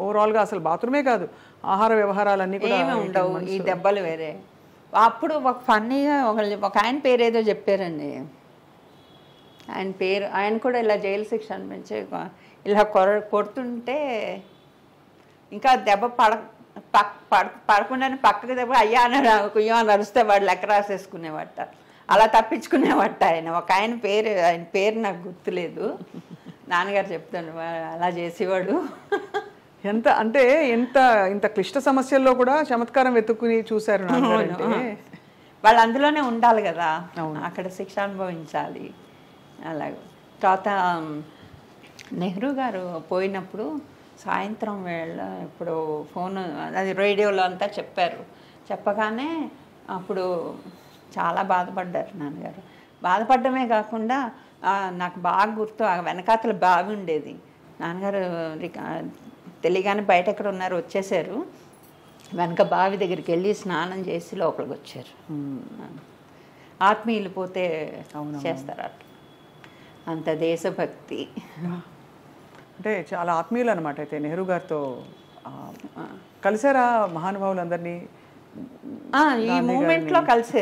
ఓవరాల్గా అసలు బాత్రూమే కాదు, ఆహార వ్యవహారాలన్నీ కూడా ఏమి ఉండవు. ఈ దెబ్బలు వేరే. అప్పుడు ఒక ఫన్నీగా ఒక ఆయన పేరు ఏదో చెప్పారండి. ఆయన కూడా ఇలా జైలు శిక్ష అనిపించి ఇలా కొడుతుంటే ఇంకా దెబ్బ పడకుండానే పక్కకి దెబ్బ అయ్యా అని కుయ్యో అని అరిస్తే వాడు లెక్క రాసేసుకునేవాట. అలా తప్పించుకునేవాట ఆయన. ఆయన పేరు నాకు గుర్తులేదు. నాన్నగారు చెప్తాను అలా చేసేవాడు. ఎంత అంటే ఇంత క్లిష్ట సమస్యల్లో కూడా చమత్కారం వెతుక్కుని చూశారు. వాళ్ళు అందులోనే ఉండాలి కదా, అక్కడ శిక్ష అనుభవించాలి. అలాగే తర్వాత నెహ్రూ గారు పోయినప్పుడు సాయంత్రం వేళ ఇప్పుడు ఫోన్ అది రేడియోలో అంతా చెప్పారు. చెప్పగానే అప్పుడు చాలా బాధపడ్డారు నాన్నగారు. బాధపడమే కాకుండా నాకు బాగా గుర్తు, వెనకాతల బావి ఉండేది. నాన్నగారు తెలియగానే బయట ఎక్కడ ఉన్నారు వచ్చేసారు. వెనక బావి దగ్గరికి వెళ్ళి స్నానం చేసి లోపలికి వచ్చారు. ఆత్మీయులు పోతే చేస్తారు అట్లా. అంత దేశభక్తి. అంటే చాలా ఆత్మీయులు అనమాట. అయితే నెహ్రూ గారితో కలిసారా మహానుభావులందరినీ? ఈ మూమెంట్లో కలిసి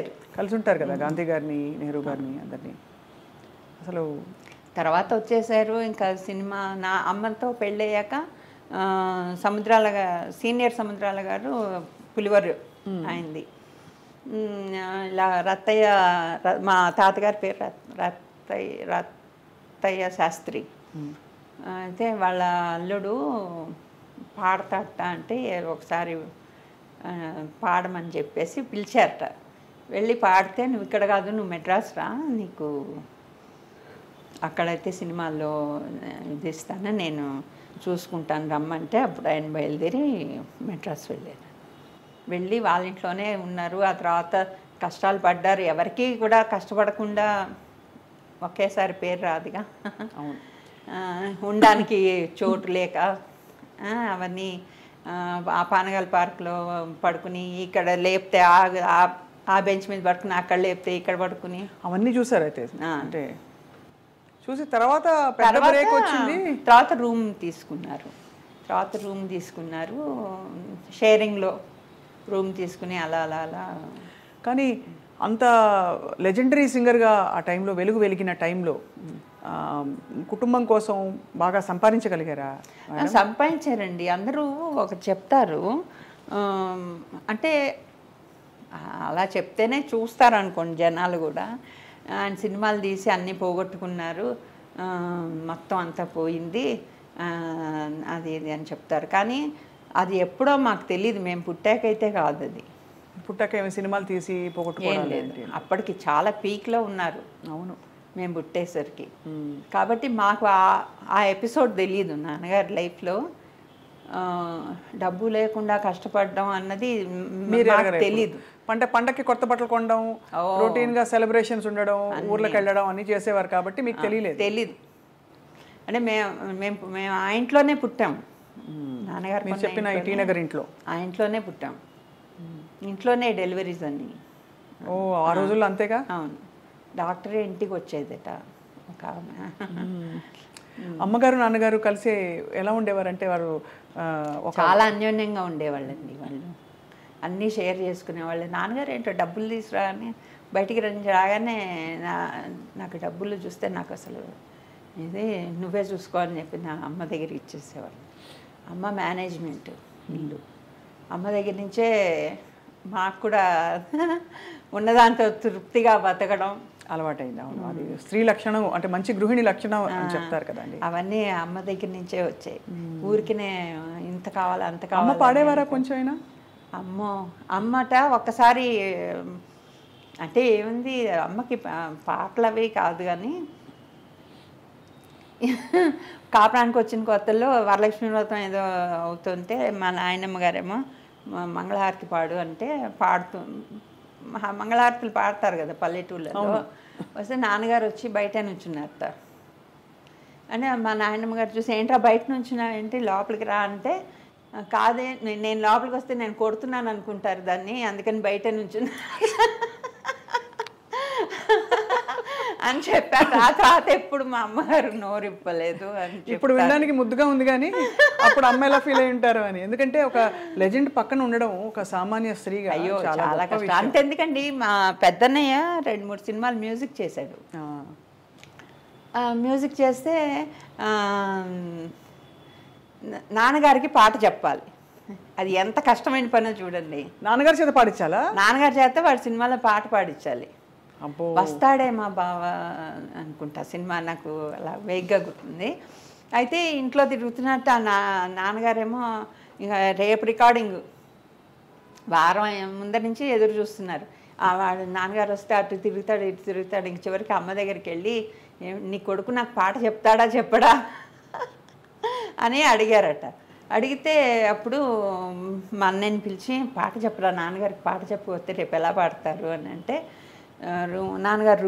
ఉంటారు కదా, గాంధీ గారిని, నెహ్రూ గారిని అందరినీ. అసలు తర్వాత వచ్చేసారు. ఇంకా సినిమా నా అమ్మతో పెళ్ళయ్యాక సీనియర్ సముద్రాల గారు పులివరు అయింది. ఇలా రత్తయ్య, మా తాతగారి పేరు రత్తయ్య శాస్త్రి. అయితే వాళ్ళ అల్లుడు పాడతాట అంటే ఒకసారి పాడమని చెప్పేసి పిలిచారట. వెళ్ళి పాడితే నువ్వు ఇక్కడ కాదు, నువ్వు మెడ్రాస్ రా, నీకు అక్కడైతే సినిమాల్లో ఇది ఇస్తాను, నేను చూసుకుంటాను రమ్మంటే అప్పుడు ఆయన బయలుదేరి మెడ్రాస్ వెళ్ళారు. వెళ్ళి వాళ్ళ ఇంట్లోనే ఉన్నారు. ఆ తర్వాత కష్టాలు పడ్డారు. ఎవరికి కూడా కష్టపడకుండా ఒకేసారి పేరు రాదుగా. అవును. ఉండడానికి చోటు లేక అవన్నీ ఆ పానగల్ పార్క్లో పడుకుని ఇక్కడ లేపితే ఆ బెంచ్ మీద పడుకుని అక్కడ లేపితే ఇక్కడ పడుకుని అవన్నీ చూసారు అయితే. అంటే చూసి తర్వాత పెద్ద బ్రేక్ వచ్చింది. తర్వాత రూమ్ తీసుకున్నారు షేరింగ్లో రూమ్ తీసుకుని అలా అలా అలా. కానీ అంత లెజెండరీ సింగర్గా ఆ టైంలో వెలిగిన టైంలో కుటుంబం కోసం బాగా సంపాదించగలిగారా? సంపాదించారండి. అందరూ ఒకటి చెప్తారు, అంటే అలా చెప్తేనే చూస్తారు అనుకోండి జనాలు కూడా. ఆయన సినిమాలు తీసి అన్నీ పోగొట్టుకున్నారు, మొత్తం అంతా పోయింది అది ఇది అని చెప్తారు. కానీ అది ఎప్పుడో మాకు తెలియదు, మేము పుట్టాకైతే కాదు. అది పుట్టాక ఏమి సినిమాలు తీసి పోగొట్టుకోలేదు, అప్పటికి చాలా పీక్లో ఉన్నారు. అవును, మేము పుట్టేసరికి. కాబట్టి మాకు ఆ ఎపిసోడ్ తెలియదు నాన్నగారి లైఫ్లో. డబ్బు లేకుండా కష్టపడడం అన్నది తెలీదు. పండక్కి కొత్త బట్టలు కొనడం, రొటీన్ గా సెలబ్రేషన్స్ ఉండడం, ఊర్లోకి వెళ్ళడం అన్ని చేసేవారు కాబట్టి మీకు తెలీదు. అంటే మేము ఆ ఇంట్లోనే పుట్టాం. నాన్నగారు చెప్పిన టీ నగర్ ఇంట్లో, ఆ ఇంట్లోనే పుట్టాం. ఇంట్లోనే డెలివరీస్ అన్ని. ఓ ఆ రోజుల్లో అంతేగా? అవును, డాక్టరే ఇంటికి వచ్చేదట ఒక ఆమె. అమ్మగారు నాన్నగారు కలిసి ఎలా ఉండేవారంటే వారు చాలా అన్యోన్యంగా ఉండేవాళ్ళండి. వాళ్ళు అన్నీ షేర్ చేసుకునేవాళ్ళు. నాన్నగారు ఏంటో డబ్బులు తీసుకురా అని బయటికి రాగానే నాకు డబ్బులు చూస్తే నాకు అసలు ఇది నువ్వే చూసుకో అని చెప్పి నా అమ్మ దగ్గరికి ఇచ్చేసేవాళ్ళు. అమ్మ మేనేజ్మెంట్ ఇల్లు, అమ్మ దగ్గర నుంచే మాకు కూడా ఉన్నదాంతో తృప్తిగా బతకడం అలవాటైంది. అవును, అది స్త్రీ లక్షణం, అంటే మంచి గృహిణి లక్షణం అని చెప్తారు కదండి. అవన్నీ అమ్మ దగ్గర నుంచే వచ్చాయి. ఊరికినే ఇంత కావాలి అంత కావాలి. అమ్మ పాడేవారా కొంచెం అయినా? అమ్మట ఒక్కసారి అంటే ఏముంది, అమ్మకి పాటలు అవి కాదు కానీ కాపురానికి వచ్చిన కొత్తల్లో వరలక్ష్మి వ్రతం ఏదో అవుతుంటే మా నాయనమ్మ గారేమో మంగళహారతి పాడు అంటే మంగళహారతులు పాడతారు కదా పల్లెటూళ్ళలో. వస్తే నాన్నగారు వచ్చి బయట నుంచున్నారట. అంటే మా నాయనమ్మ గారు చూసి ఏంట్రా బయట నుంచున్నా ఏంటి, లోపలికి రా అంటే కాదే నేను లోపలికి వస్తే నేను కొడుతున్నాను అనుకుంటారు దాన్ని, అందుకని బయట నుంచున్నా అని చెప్పారు. ఆ తర్వాత ఎప్పుడు మా అమ్మగారు నోరిప్పలేదు అని. ఇప్పుడు వినడానికి ముద్దుగా ఉంది కానీ అప్పుడు అమ్మ ఎలా ఫీల్ అయి ఉంటారు అని. ఎందుకంటే ఒక లెజెండ్ పక్కన ఉండడం ఒక సామాన్య స్త్రీగా అయ్యో చాలా కష్టం. అంతెందుకండి మా పెద్దన్నయ్య 2-3 సినిమాలు మ్యూజిక్ చేశాడు. మ్యూజిక్ చేస్తే నాన్నగారికి పాట చెప్పాలి. అది ఎంత కష్టమైన పనో చూడండి. నాన్నగారి చేత పాడించాలా? నాన్నగారి చేత వాడి సినిమాలో పాట పాడించాలి. వస్తాడే మా బావ అనుకుంటా సినిమా, నాకు అలా వేగ్గా గుర్తుంది. అయితే ఇంట్లో తిరుగుతున్నట్టు నాన్నగారేమో ఇక రేపు రికార్డింగ్ వారం ముందర నుంచి ఎదురు చూస్తున్నారు. వాడు నాన్నగారు వస్తే అటు తిరుగుతాడు ఇటు తిరుగుతాడు. ఇంక చివరికి అమ్మ దగ్గరికి వెళ్ళి నీ కొడుకు నాకు పాట చెప్తాడా చెప్పడా అని అడిగారట. అడిగితే అప్పుడు మా అన్నయ్యని పిలిచి పాట చెప్పరా నాన్నగారికి, పాట చెప్పకపోతే రేపు ఎలా పాడతారు అని అంటే నాన్నగారు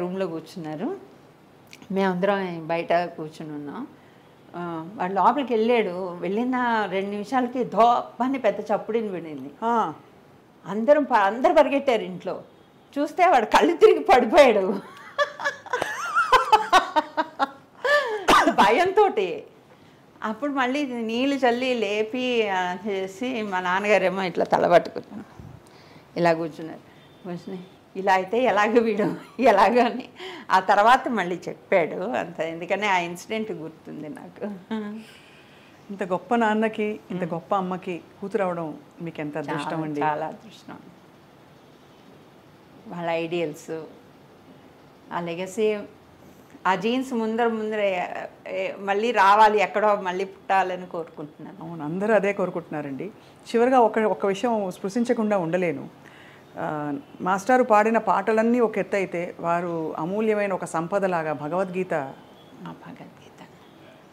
రూమ్లో కూర్చున్నారు. మేమందరం బయట కూర్చుని ఉన్నాం. వాడు లోపలికి వెళ్ళాడు. వెళ్ళిన 2 నిమిషాలకి ధోపని పెద్ద చప్పుడిని విడింది. అందరు పరిగెట్టారు ఇంట్లో. చూస్తే వాడు కళ్ళు తిరిగి పడిపోయాడు భయంతో. అప్పుడు మళ్ళీ నీళ్ళు చల్లి లేపి చేసి మా నాన్నగారేమో ఇట్లా తలబట్టుకున్నాను, ఇలా కూర్చున్నారు. కూర్చుని ఇలా అయితే ఎలాగో అని ఆ తర్వాత మళ్ళీ చెప్పాడు అంత. ఎందుకని ఆ ఇన్సిడెంట్ గుర్తుంది నాకు. ఇంత గొప్ప నాన్నకి ఇంత గొప్ప అమ్మకి కూతురు అవడం మీకు ఎంత అదృష్టం అండి. చాలా అదృష్టం. వాళ్ళ ఐడియల్స్, ఆ లెగసీ, ఆ జీన్స్ ముందరే మళ్ళీ రావాలి, ఎక్కడో మళ్ళీ పుట్టాలని కోరుకుంటున్నాను. అవును, అందరూ అదే కోరుకుంటున్నారండి. చివరిగా ఒక విషయం స్పృశించకుండా ఉండలేను. మాస్టారు పాడిన పాటలన్నీ ఒక ఎత్తు అయితే వారు అమూల్యమైన ఒక సంపదలాగా భగవద్గీత,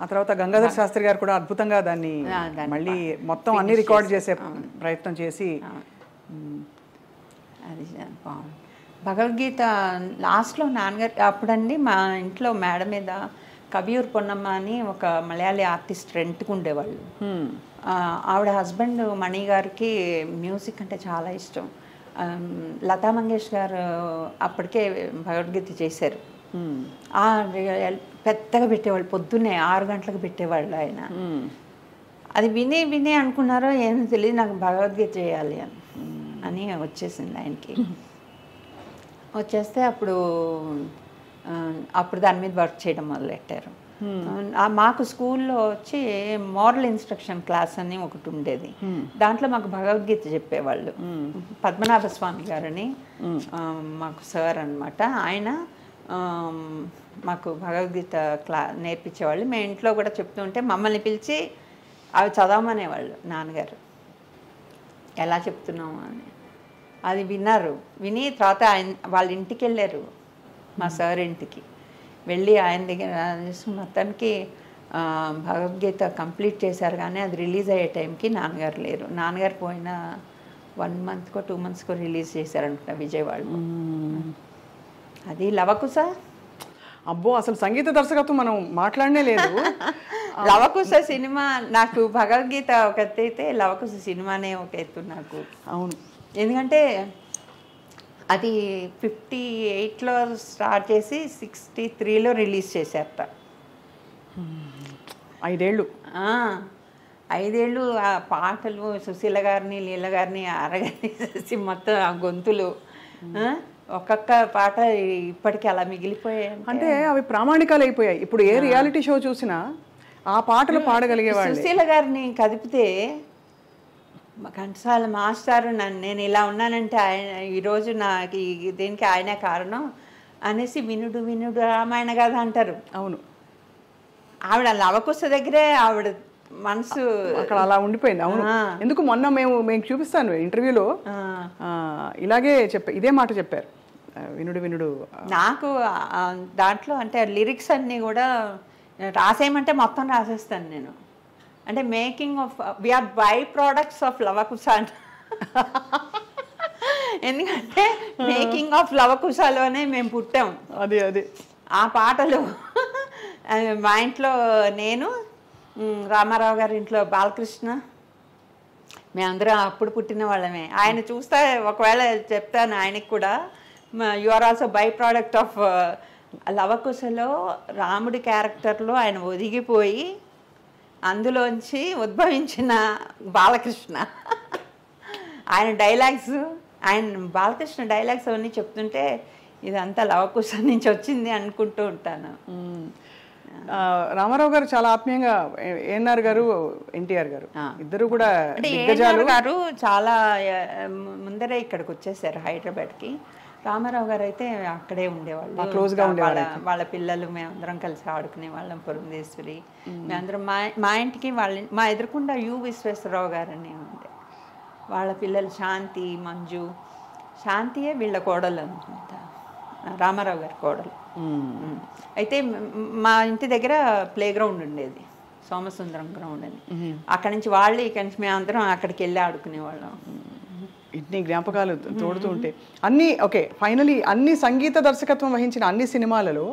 ఆ తర్వాత గంగాధర్ శాస్త్రి గారు కూడా అద్భుతంగా దాన్ని మళ్ళీ మొత్తం అన్ని రికార్డ్ చేసే ప్రయత్నం చేసి అది భగవద్గీత లాస్ట్లో నాన్నగారు అప్పుడండి మా ఇంట్లో మేడ మీద కవియూర్ పొన్నమ్మ అని ఒక మలయాళీ ఆర్టిస్ట్ రెంట్కి ఉండేవాళ్ళు. ఆవిడ హస్బెండ్ మణి గారికి మ్యూజిక్ అంటే చాలా ఇష్టం. లతా మంగేష్ గారు అప్పటికే భగవద్గీత చేశారు. పెద్దగా పెట్టేవాళ్ళు, పొద్దున్నే 6 గంటలకు పెట్టేవాళ్ళు ఆయన. అది విని విని అనుకున్నారో ఏమో తెలియదు, నాకు భగవద్గీత చేయాలి అని వచ్చేసింది ఆయనకి. వచ్చేస్తే అప్పుడు దాని మీద వర్క్ చేయడం మొదలెట్టారు. మాకు స్కూల్లో వచ్చి మోరల్ ఇన్స్ట్రక్షన్ క్లాస్ అని ఒకటి ఉండేది. దాంట్లో మాకు భగవద్గీత చెప్పేవాళ్ళు. పద్మనాభ స్వామి గారని మాకు సార్ అనమాట. ఆయన మాకు భగవద్గీత నేర్పించేవాళ్ళు. మేము ఇంట్లో కూడా చెప్తుంటే మమ్మల్ని పిలిచి అవి చదవమనేవాళ్ళు నాన్నగారు, ఎలా చెప్తున్నాము అని. అది విన్నారు. విని తర్వాత వాళ్ళ ఇంటికి వెళ్ళారు, మా సార్ ఇంటికి వెళ్ళి ఆయన దగ్గర మొత్తానికి భగవద్గీత కంప్లీట్ చేశారు. కానీ అది రిలీజ్ అయ్యే టైంకి నాన్నగారు లేరు. నాన్నగారు పోయిన 1 మంత్కో 2 మంత్స్కో రిలీజ్ చేశారనుకుంటా విజయవాడలో. అది లవకుశ. అబ్బో, అసలు సంగీత దర్శకత్వం మనం మాట్లాడనే లేదు. లవకుశ సినిమా నాకు, భగవద్గీత ఒక ఎత్తు అయితే లవకుశ సినిమానే ఒక ఎత్తు నాకు. అవును, ఎందుకంటే అది 58లో స్టార్ట్ చేసి 63లో రిలీజ్ చేశారట. 5 ఏళ్ళు. 5 ఏళ్ళు ఆ పాటలు సుశీల గారిని లీల గారిని అరగేసి మొత్తం ఆ గొంతులు, ఒక్కొక్క పాట ఇప్పటికీ అలా మిగిలిపోయాయి. అంటే అవి ప్రామాణికాలు అయిపోయాయి. ఇప్పుడు ఏ రియాలిటీ షో చూసినా ఆ పాటలు పాడగలిగేవాళ్ళు. సుశీల గారిని కదిపితే ఘంటసాల మాస్టారు నేను ఇలా ఉన్నానంటే ఆయన ఈరోజు నాకు దీనికి ఆయనే కారణం అనేసి వినుడు వినుడు రామాయణ గాథ అంటారు. అవును, ఆవిడ లవకుశ దగ్గరే ఆవిడ మనసు అక్కడ అలా ఉండిపోయింది. అవును, ఎందుకు మొన్న మేము చూపిస్తాను ఇంటర్వ్యూలో ఇలాగే ఇదే మాట చెప్పారు, వినుడు వినుడు. నాకు దాంట్లో అంటే లిరిక్స్ అన్నీ కూడా రాసేయమంటే మొత్తం రాసేస్తాను నేను. అంటే making of we are by products of Lavakusa. ఎందుకంటే మేకింగ్ ఆఫ్ లవకుశలోనే మేము పుట్టాం. అది ఆ పాటలు మా ఇంట్లో నేను, రామారావు గారి ఇంట్లో బాలకృష్ణ, మేమందరం అప్పుడు పుట్టిన వాళ్ళమే. ఆయన చూస్తే ఒకవేళ చెప్తాను ఆయనకి కూడా, you are also by product of లవకుశలో రాముడి క్యారెక్టర్లో ఆయన ఒదిగిపోయి అందులోంచి ఉద్భవించిన బాలకృష్ణ. ఆయన డైలాగ్స్, బాలకృష్ణ డైలాగ్స్ అవన్నీ చెప్తుంటే ఇదంతా లవకుశ నుంచి వచ్చింది అనుకుంటూ ఉంటాను. రామారావు గారు చాలా ఆత్మీయంగా, ఏఎన్ఆర్ గారు, ఎన్టీఆర్ గారు ఇద్దరు కూడా ఏఎన్ఆర్ గారు చాలా ముందరే ఇక్కడికి వచ్చేసారు హైదరాబాద్కి. రామారావు గారు అయితే అక్కడే ఉండేవాళ్ళు, క్లోజ్గా ఉండేవాళ్ళు. వాళ్ళ పిల్లలు మేమందరం కలిసి ఆడుకునే వాళ్ళం. పురంధేశ్వరి మేమందరం మా ఇంటికి మా ఎదురుకుండా యు విశ్వేశ్వరరావు గారు అని ఉండే, వాళ్ళ పిల్లలు శాంతి, మంజు. శాంతియే వీళ్ళ కోడలు అనుకుంటా, రామారావు గారి కోడలు. అయితే మా ఇంటి దగ్గర ప్లే గ్రౌండ్ ఉండేది, సోమసుందరం గ్రౌండ్ అని. అక్కడి నుంచి వాళ్ళు ఇక్కడి నుంచి మేమందరం అక్కడికి వెళ్ళి ఆడుకునేవాళ్ళం. ఇన్ని జ్ఞాపకాలు తోడుతూ ఉంటే అన్నీ ఓకే. ఫైనలీ అన్ని సంగీత దర్శకత్వం వహించిన అన్ని సినిమాలలో,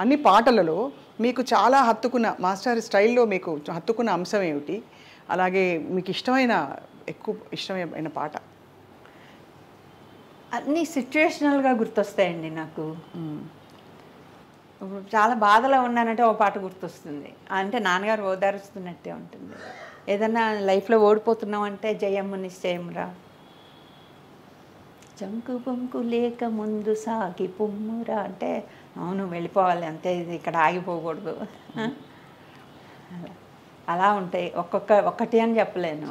అన్ని పాటలలో మీకు చాలా హత్తుకున్న, మాస్టర్ స్టైల్లో మీకు హత్తుకున్న అంశం ఏమిటి? అలాగే మీకు ఎక్కువ ఇష్టమైన పాట? అన్నీ సిచ్యువేషనల్గా గుర్తొస్తాయండి నాకు. చాలా బాధలో ఉన్నానంటే ఓ పాట గుర్తొస్తుంది, అంటే నాన్నగారు ఓదారుస్తున్నట్టే ఉంటుంది. ఏదన్నా లైఫ్లో ఓడిపోతున్నామంటే జయమ్మ నిశ్చయమురా, చంకు పొంకు లేక ముందు సాగి పొమ్మురా అంటే అవును వెళ్ళిపోవాలి అంతే, ఇది ఇక్కడ ఆగిపోకూడదు. అలా ఉంటాయి, ఒక్కటి అని చెప్పలేను.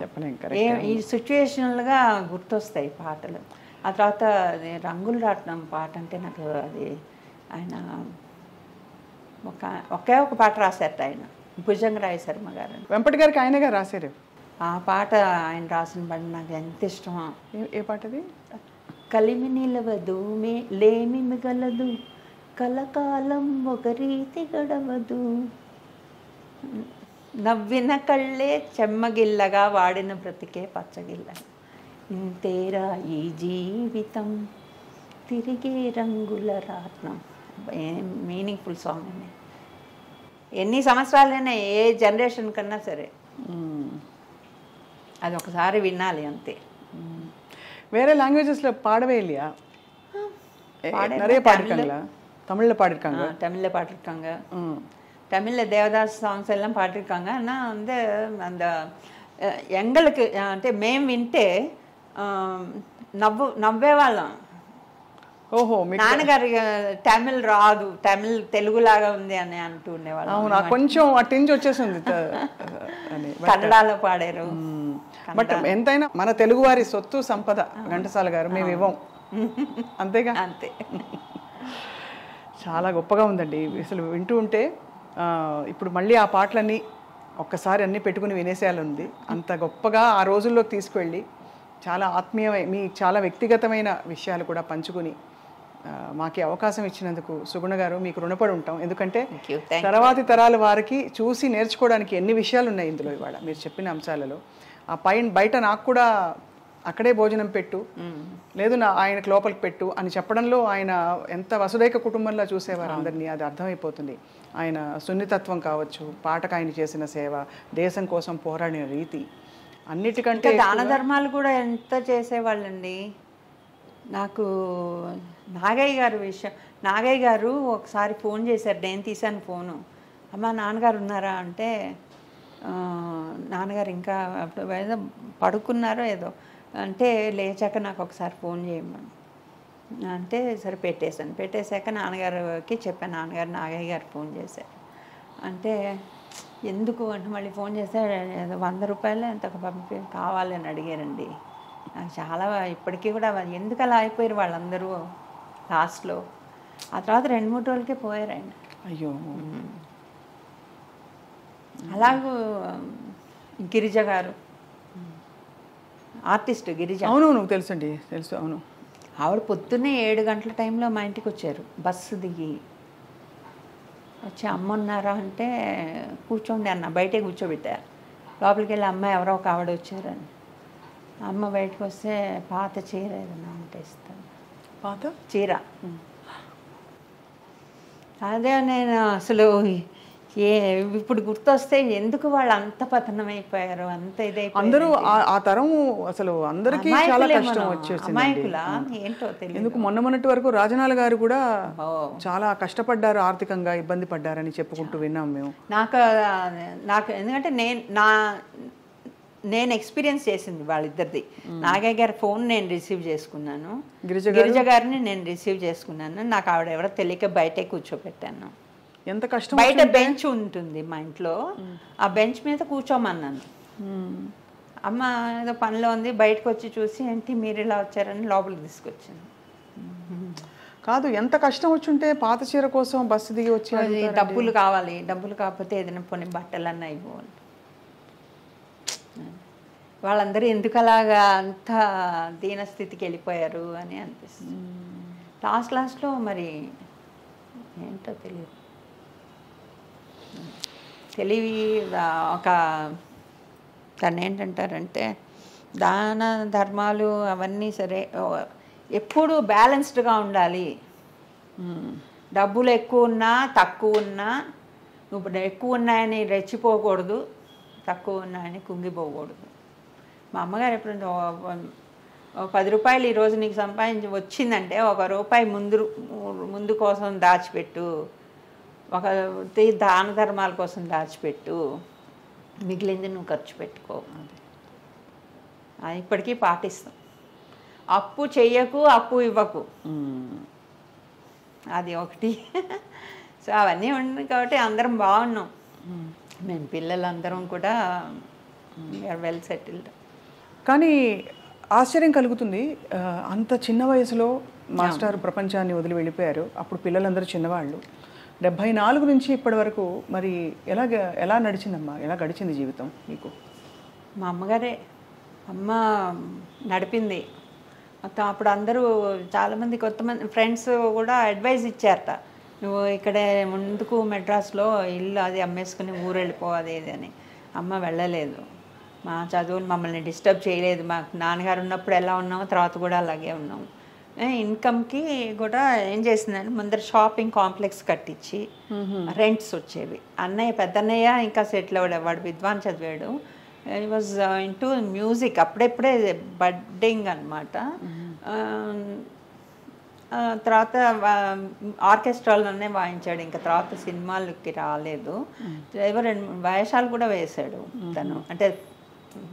ఈ సిచ్యువేషనల్గా గుర్తొస్తాయి పాటలు. ఆ తర్వాత రంగులు రాట్నం పాట అంటే నాకు అది ఆయన ఒకే ఒక పాట రాశారట ఆయన, భుజంగరాయ శర్మ గారు. వెంపటి గారికి ఆయనగా రాశారు ఆ పాట. ఆయన రాసిన పాట నాకు ఎంత ఇష్టమో. ఏ పాటది? కలిమి నిలవదు లేమి మిగలదు, కలకాలం ఒక రీతి గడవదు, నవ్విన కళ్ళే చెమ్మగిల్లగా వాడిన బ్రతికే పచ్చగిల్ల, ఇంతేరా ఈ జీవితం తిరిగే రంగుల రాట్నం. మీనింగ్ఫుల్ సాంగ్ అండి. ఎన్ని సంవత్సరాలైనా ఏ జనరేషన్ కన్నా సరే అది ఒకసారి వినాలి అంతే. வேற லாங்குவேஜஸ்ல பாடவே இல்லையா? நிறைய பாடிருக்காங்களா? தமிழ்ல பாடிருக்காங்க. தமிழ்ல பாடிருக்காங்க. தமிழ்ல தேவதாஸ் சாங்ஸ் எல்லாம் பாடிருக்காங்க. ஆனால் வந்து அந்த எங்களுக்கு అంటే మేము వింటే నవ్వేవాళ్ళం. ఓహో, నాన్నగారి తమిళ్ రాదు, తమిళ్ తెలుగులాగా ఉంది అని అంటూ ఉండేవాళ్ళు. అవునా, కొంచెం అటెంజ్ వచ్చేసింది కన్నడలో పాడారు. బట్ ఎంతైనా మన తెలుగు వారి సొత్తు సంపద ఘంటసాల గారు, మేము ఇవ్వం అంతేగా. అంతే. చాలా గొప్పగా ఉందండి అసలు వింటూ ఉంటే. ఇప్పుడు మళ్ళీ ఆ పాటలన్నీ ఒక్కసారి అన్నీ పెట్టుకుని వినేసేయాలని, అంత గొప్పగా ఆ రోజుల్లోకి తీసుకువెళ్ళి చాలా ఆత్మీయమై మీ చాలా వ్యక్తిగతమైన విషయాలు కూడా పంచుకుని మాకు అవకాశం ఇచ్చినందుకు సుగుణ గారు మీకు రుణపడి ఉంటాం. ఎందుకంటే తర్వాతి తరాల వారికి చూసి నేర్చుకోవడానికి ఎన్ని విషయాలు ఉన్నాయి ఇందులో ఇవాళ మీరు చెప్పిన అంశాలలో. ఆ బయట నాకు కూడా అక్కడే భోజనం పెట్టు, లేదు ఆయనకు లోపలికి పెట్టు అని చెప్పడంలో ఆయన ఎంత వసుదైక కుటుంబంలో చూసేవారు అందరినీ, అది అర్థమైపోతుంది. ఆయన సున్నితత్వం కావచ్చు, పాటకు ఆయన చేసిన సేవ, దేశం కోసం పోరాడిన రీతి, అన్నిటికంటే దాన ధర్మాలు కూడా ఎంత చేసేవాళ్ళండి. నాకు నాగయ్య గారు విషయం, నాగయ్య గారు ఒకసారి ఫోన్ చేశారు, నేను తీశాను ఫోను. అమ్మ నాన్నగారు ఉన్నారా అంటే, నాన్నగారు ఇంకా ఏదో పడుకున్నారో ఏదో అంటే, లేచాక నాకు ఒకసారి ఫోన్ చేయమని అంటే సరే పెట్టేశాక నాన్నగారికి చెప్పాను. నాన్నగారు నాగయ్య గారు ఫోన్ చేశారు. అంటే ఎందుకు అంటే మళ్ళీ ఫోన్ చేస్తే 100 రూపాయలు ఎంత కావాలని అడిగారండి. నాకు చాలా ఇప్పటికీ కూడా ఎందుకు అలా అయిపోయారు వాళ్ళందరూ లాస్ట్లో. ఆ తర్వాత 2-3 రోజులకే పోయారు ఆయన. అయ్యో. అలాగూ గిరిజ గారు, ఆర్టిస్ట్ గిరిజ. అవును తెలుసండి, తెలుసు. అవును, ఆవిడ పొద్దున్నే 7 గంటల టైంలో మా ఇంటికి వచ్చారు. బస్సు దిగి వచ్చి అమ్మ ఉన్నారా అంటే, కూర్చోండి అన్న, బయటే కూర్చోబెట్టారు. లోపలికి వెళ్ళి అమ్మ ఎవరో ఒక ఆవిడ వచ్చారని, అమ్మ బయటకు వస్తే పాత చీర ఏదైనా ఉంటే ఇస్తాను. పాత చీర. అదే నేను అసలు ఇప్పుడు గుర్తొస్తే ఎందుకు వాళ్ళు అంత పతనమైపోయారు, అంత ఇదైపోయారు. అందరూ ఆ తరం అసలు అందరికీ చాలా కష్టం వచ్చేసింది. ఏంటో తెలియదు. ఎందుకు మొన్నటి వరకు రాజనాల గారు కూడా చాలా కష్టపడ్డారు, ఆర్థికంగా ఇబ్బంది పడ్డారని చెప్పుకుంటూ విన్నాం మేము. నాకు ఎందుకంటే నేను ఎక్స్పీరియన్స్ చేసింది వాళ్ళిద్దరిది. నాగయ్య గారి ఫోన్ నేను రిసీవ్ చేసుకున్నాను, గిరిజ గారిని నేను రిసీవ్ చేసుకున్నాను. నాకు ఆవిడ ఎవరో తెలియక బయటే కూర్చోబెట్టాను. ఎంత కష్టం. బయట బెంచ్ ఉంటుంది మా ఇంట్లో, ఆ బెంచ్ మీద కూర్చోమన్నాను. అమ్మ ఏదో పనిలో ఉంది, బయటకు వచ్చి చూసి ఏంటి మీరు ఇలా వచ్చారని లోపలికి తీసుకొచ్చాను. కాదు, ఎంత కష్టం వచ్చుంటే పాత చీర కోసం బస్సు దిగి వచ్చి డబ్బులు కావాలి, డబ్బులు కాకపోతే ఏదైనా పోనీ బట్టలన్నా ఇవ్వాలి. వాళ్ళందరూ ఎందుకు అలాగా అంత దీనస్థితికి వెళ్ళిపోయారు అని అనిపిస్తుంది. లాస్ట్లో మరి ఏంటో తెలివి ఒక దాన్ని ఏంటంటారంటే, దాన ధర్మాలు అవన్నీ సరే ఎప్పుడూ బ్యాలెన్స్డ్గా ఉండాలి. డబ్బులు ఎక్కువ ఉన్నా తక్కువ ఉన్నా, నువ్వు ఎక్కువ ఉన్నాయని రెచ్చిపోకూడదు, తక్కువ ఉన్నాయని కుంగిపోకూడదు. మా అమ్మగారు ఎప్పుడు 10 రూపాయలు ఈరోజు నీకు సంపాదించి వచ్చిందంటే 1 రూపాయి ముందు కోసం దాచిపెట్టు, ఒక దాన ధర్మాల కోసం దాచిపెట్టు, మిగిలింది నువ్వు ఖర్చు పెట్టుకో. ఇప్పటికీ పాటిస్తాం. అప్పు చెయ్యకు, అప్పు ఇవ్వకు, అది ఒకటి. సో అవన్నీ ఉన్నాయి కాబట్టి అందరం బాగున్నాం. మేము పిల్లలందరం కూడా వెల్ సెటిల్డ్. కానీ ఆశ్చర్యం కలుగుతుంది, అంత చిన్న వయసులో మాస్టర్ ప్రపంచాన్ని వదిలి వెళ్ళిపోయారు. అప్పుడు పిల్లలందరూ చిన్నవాళ్ళు. 74 నుంచి ఇప్పటి వరకు మరి ఎలా నడిచిందమ్మా, ఎలా గడిచింది జీవితం మీకు? మా అమ్మగారే, అమ్మ నడిపింది మొత్తం. అప్పుడు అందరూ చాలామంది కొంతమంది ఫ్రెండ్స్ కూడా అడ్వైజ్ ఇచ్చారట, నువ్వు ఇక్కడే ముందుకు మెడ్రాస్లో ఇల్లు అది అమ్మేసుకుని ఊరు వెళ్ళిపోవాలి ఇది అని. అమ్మ వెళ్ళలేదు. మా చదువులు మమ్మల్ని డిస్టర్బ్ చేయలేదు. మాకు నాన్నగారు ఉన్నప్పుడు ఎలా ఉన్నామో తర్వాత కూడా అలాగే ఉన్నాము. ఇన్కమ్కి కూడా ఏం చేసిందంటే ముందర షాపింగ్ కాంప్లెక్స్ కట్టించి రెంట్స్ వచ్చేవి. పెద్దన్నయ్య ఇంకా సెటిల్ అవ్వడు, వాడు విద్వాన్ చదివాడు. ఈ వాజ్ ఇంటూ మ్యూజిక్, అప్పుడెప్పుడే బడ్డింగ్ అనమాట. తర్వాత ఆర్కెస్ట్రాలోనే వాయించాడు, ఇంకా తర్వాత సినిమాలకి రాలేదు. ఎవరు 2 వేషాలు కూడా వేశాడు తను, అంటే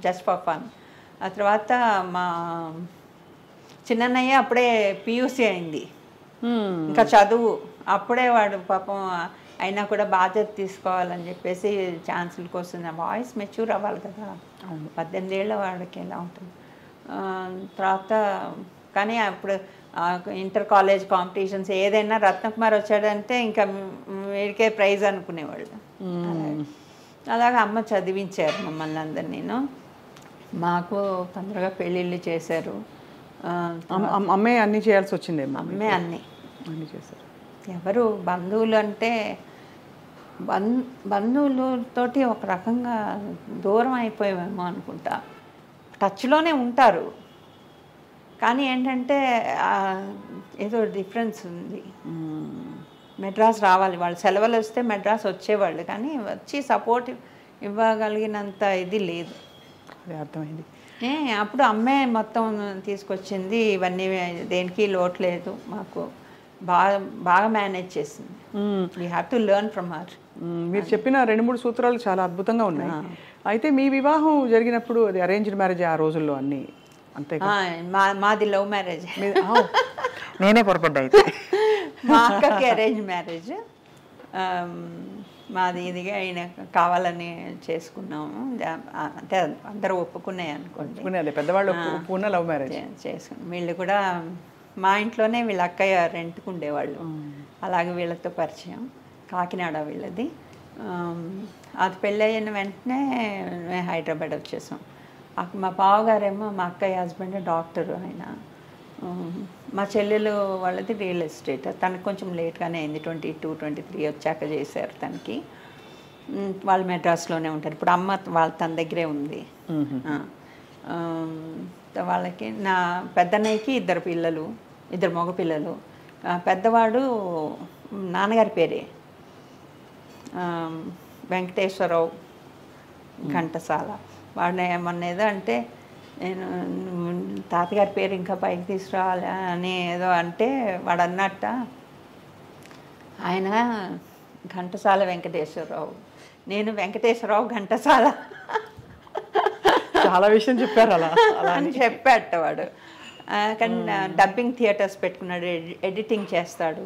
జస్ట్ ఫర్ ఫన్. ఆ తర్వాత మా చిన్నన్నయ్య అప్పుడే పియూసీ అయింది, ఇంకా చదువు అప్పుడే. వాడు పాపం అయినా కూడా బాధ్యత తీసుకోవాలని చెప్పేసి ఛాన్సుల కోసం వాయిస్ మెచ్యూర్ అవ్వాలి కదా, 18 ఏళ్ళ వాడికి ఎలా ఉంటుంది. తర్వాత కానీ అప్పుడు ఇంటర్ కాలేజ్ కాంపిటీషన్స్ ఏదైనా రత్నకుమార్ వచ్చాడంటే ఇంకా వీడికే ప్రైజ్ అనుకునేవాళ్ళు. అలాగే అమ్మ చదివించారు మమ్మల్ని అందరినీ. మాకు తొందరగా పెళ్ళిళ్ళు చేశారు. అమ్మే అన్నీ చేయాల్సి వచ్చిందేమో. అమ్మే అన్నీ చేశారు. ఎవరు బంధువులు అంటే బంధువులతోటి ఒక రకంగా దూరం అయిపోయామేమో అనుకుంటా. టచ్లోనే ఉంటారు కానీ ఏంటంటే ఏదో డిఫరెన్స్ ఉంది. మెడ్రాస్ రావాలి, వాళ్ళు సెలవులు వస్తే మెడ్రాస్ వచ్చేవాళ్ళు కానీ వచ్చి సపోర్ట్ ఇవ్వగలిగినంత ఇది లేదు. అదే అర్థమైంది. అప్పుడు అమ్మే మొత్తం తీసుకొచ్చింది, ఇవన్నీ దేనికి లోటు లేదు, మాకు బాగా మేనేజ్ చేసింది. We have to learn from her. మీరు చెప్పిన 2-3 సూత్రాలు చాలా అద్భుతంగా ఉన్నాయి. అయితే మీ వివాహం జరిగినప్పుడు అది అరేంజ్డ్ మ్యారేజ్ ఆ రోజుల్లో అన్నీ అంతే? మాది లవ్ మ్యారేజ్. నేనే పొరపడ్డా. అయితే మా అక్కకి అరేంజ్ మ్యారేజ్, మాది ఇదిగా ఆయన కావాలని చేసుకున్నాము. అంటే అందరూ ఒప్పుకున్నాయి అనుకోండి, అదే పెద్దవాళ్ళు ఒప్పుకున్న లవ్ మ్యారేజ్ చేసుకున్నాం. వీళ్ళు కూడా మా ఇంట్లోనే వీళ్ళ అక్కయ్య రెంట్కు ఉండేవాళ్ళు, అలాగే వీళ్ళతో పరిచయం. కాకినాడ వీళ్ళది. అది పెళ్ళయిన వెంటనే హైదరాబాద్ వచ్చేసాం. మా బావగారేమో మా అక్కయ్య హస్బెండ్ డాక్టర్ ఆయన. మా చెల్లెలు వాళ్ళది రియల్ ఎస్టేట్. తనకు కొంచెం లేట్గానే అయింది, 22-23 వచ్చాక చేశారు తనకి. వాళ్ళు మెడ్రాస్లోనే ఉంటారు ఇప్పుడు. అమ్మ తన దగ్గరే ఉంది. వాళ్ళకి నా పెద్దన్నయ్యకి 2 పిల్లలు, 2 మగ పిల్లలు. పెద్దవాడు నాన్నగారి పేరే వెంకటేశ్వరరావు ఘంటసాల. వాడిని ఏమన్నా ఏదో అంటే నేను తాతగారి పేరు ఇంకా పైకి తీసుకురావాలి అని ఏదో అంటే వాడు అన్నట్ట ఆయన ఘంటసాల వెంకటేశ్వరరావు, నేను వెంకటేశ్వరరావు ఘంటసాల. చాలా విషయం చెప్పారు అలా అని చెప్పాట వాడు. కానీ డబ్బింగ్ థియేటర్స్ పెట్టుకున్నాడు, ఎడిటింగ్ చేస్తాడు.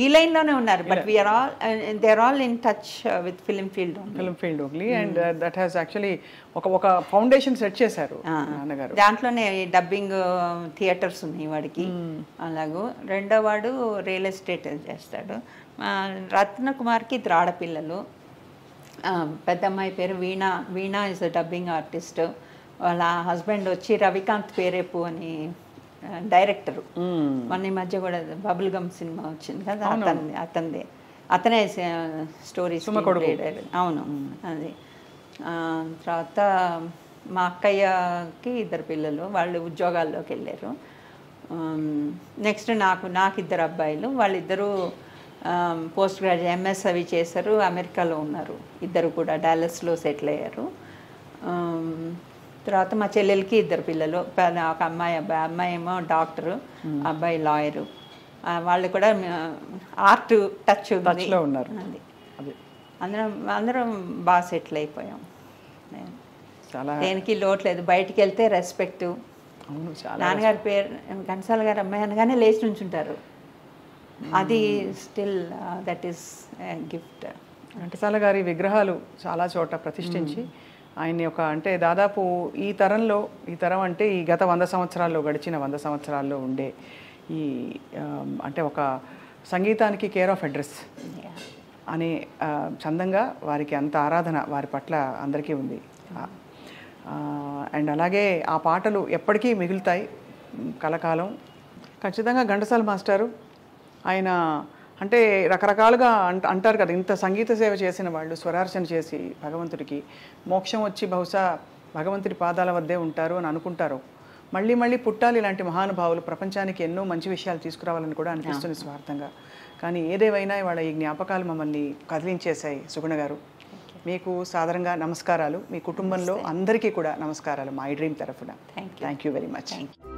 ఈ లైన్లోనే ఉన్నారు. But they are all in touch with film field only. And that has actually ఒక ఫౌండేషన్ సెట్ చేశారు నాన్నగారు. దాంట్లోనే డబ్బింగ్ థియేటర్స్ ఉన్నాయి వాడికి. అలాగూ రెండో వాడు రియల్ ఎస్టేట్ చేస్తాడు. రత్నకుమార్కి 2 ఆడపిల్లలు. పెద్ద అమ్మాయి పేరు వీణా ఇస్ డబ్బింగ్ ఆర్టిస్ట్. వాళ్ళ హస్బెండ్ వచ్చి రవికాంత్ పేరేపు అని డైరెక్టరు. మొన్న ఈ మధ్య కూడా బబుల్ గమ్ సినిమా వచ్చింది కదా, అతనే స్టోరీస్. అవును అది. తర్వాత మా అక్కయ్యకి 2 పిల్లలు, వాళ్ళు ఉద్యోగాల్లోకి వెళ్ళారు. నెక్స్ట్ నాకు 2 అబ్బాయిలు. వాళ్ళిద్దరూ పోస్ట్ గ్రాడ్యుయేట్ ఎంఎస్ అవి చేశారు, అమెరికాలో ఉన్నారు. 2 కూడా డాలస్లో సెటిల్ అయ్యారు. తర్వాత మా చెల్లెలకి 2 పిల్లలు, ఒక అమ్మాయి ఏమో డాక్టరు, అబ్బాయి లాయరు. వాళ్ళు కూడా ఆర్ట్ టచ్లో ఉన్నారు. అది అందరం బాగా సెటిల్ అయిపోయాం. దేనికి లోట్లేదు. బయటికి వెళ్తే రెస్పెక్ట్. నాన్నగారి పేరు ఘంటసాల గారి అమ్మాయి అనగానే లేచి నుంచుంటారు. అది still that is gift. Ghantasala గారి విగ్రహాలు చాలా చోట ప్రతిష్ఠించి ఆయన్ని అంటే దాదాపు ఈ తరం అంటే ఈ గత 100 సంవత్సరాల్లో, గడిచిన 100 సంవత్సరాల్లో ఉండే ఈ అంటే ఒక సంగీతానికి కేర్ ఆఫ్ అడ్రస్ అనే చందంగా వారికి అంత ఆరాధన వారి పట్ల అందరికీ ఉంది. అండ్ అలాగే ఆ పాటలు ఎప్పటికీ మిగులుతాయి కలకాలం. ఖచ్చితంగా ఘంటసాల మాస్టారు ఆయన అంటే రకరకాలుగా అంటారు కదా, ఇంత సంగీత సేవ చేసిన వాళ్ళు స్వరార్చన చేసి భగవంతుడికి మోక్షం వచ్చి బహుశా భగవంతుడి పాదాల వద్దే ఉంటారు అని అనుకుంటారు మళ్ళీ మళ్ళీ పుట్టాలి ఇలాంటి మహానుభావులు, ప్రపంచానికి ఎన్నో మంచి విషయాలు తీసుకురావాలని కూడా అనిపిస్తుంది స్వార్థంగా. కానీ ఏదేవైనా ఇవాళ ఈ జ్ఞాపకాలు మమ్మల్ని కదిలించేశాయి. సుగుణ గారు, మీకు సాదరంగా నమస్కారాలు. మీ కుటుంబంలో అందరికీ కూడా నమస్కారాలు మా ఐ డ్రీమ్ తరఫున. Thank you very much.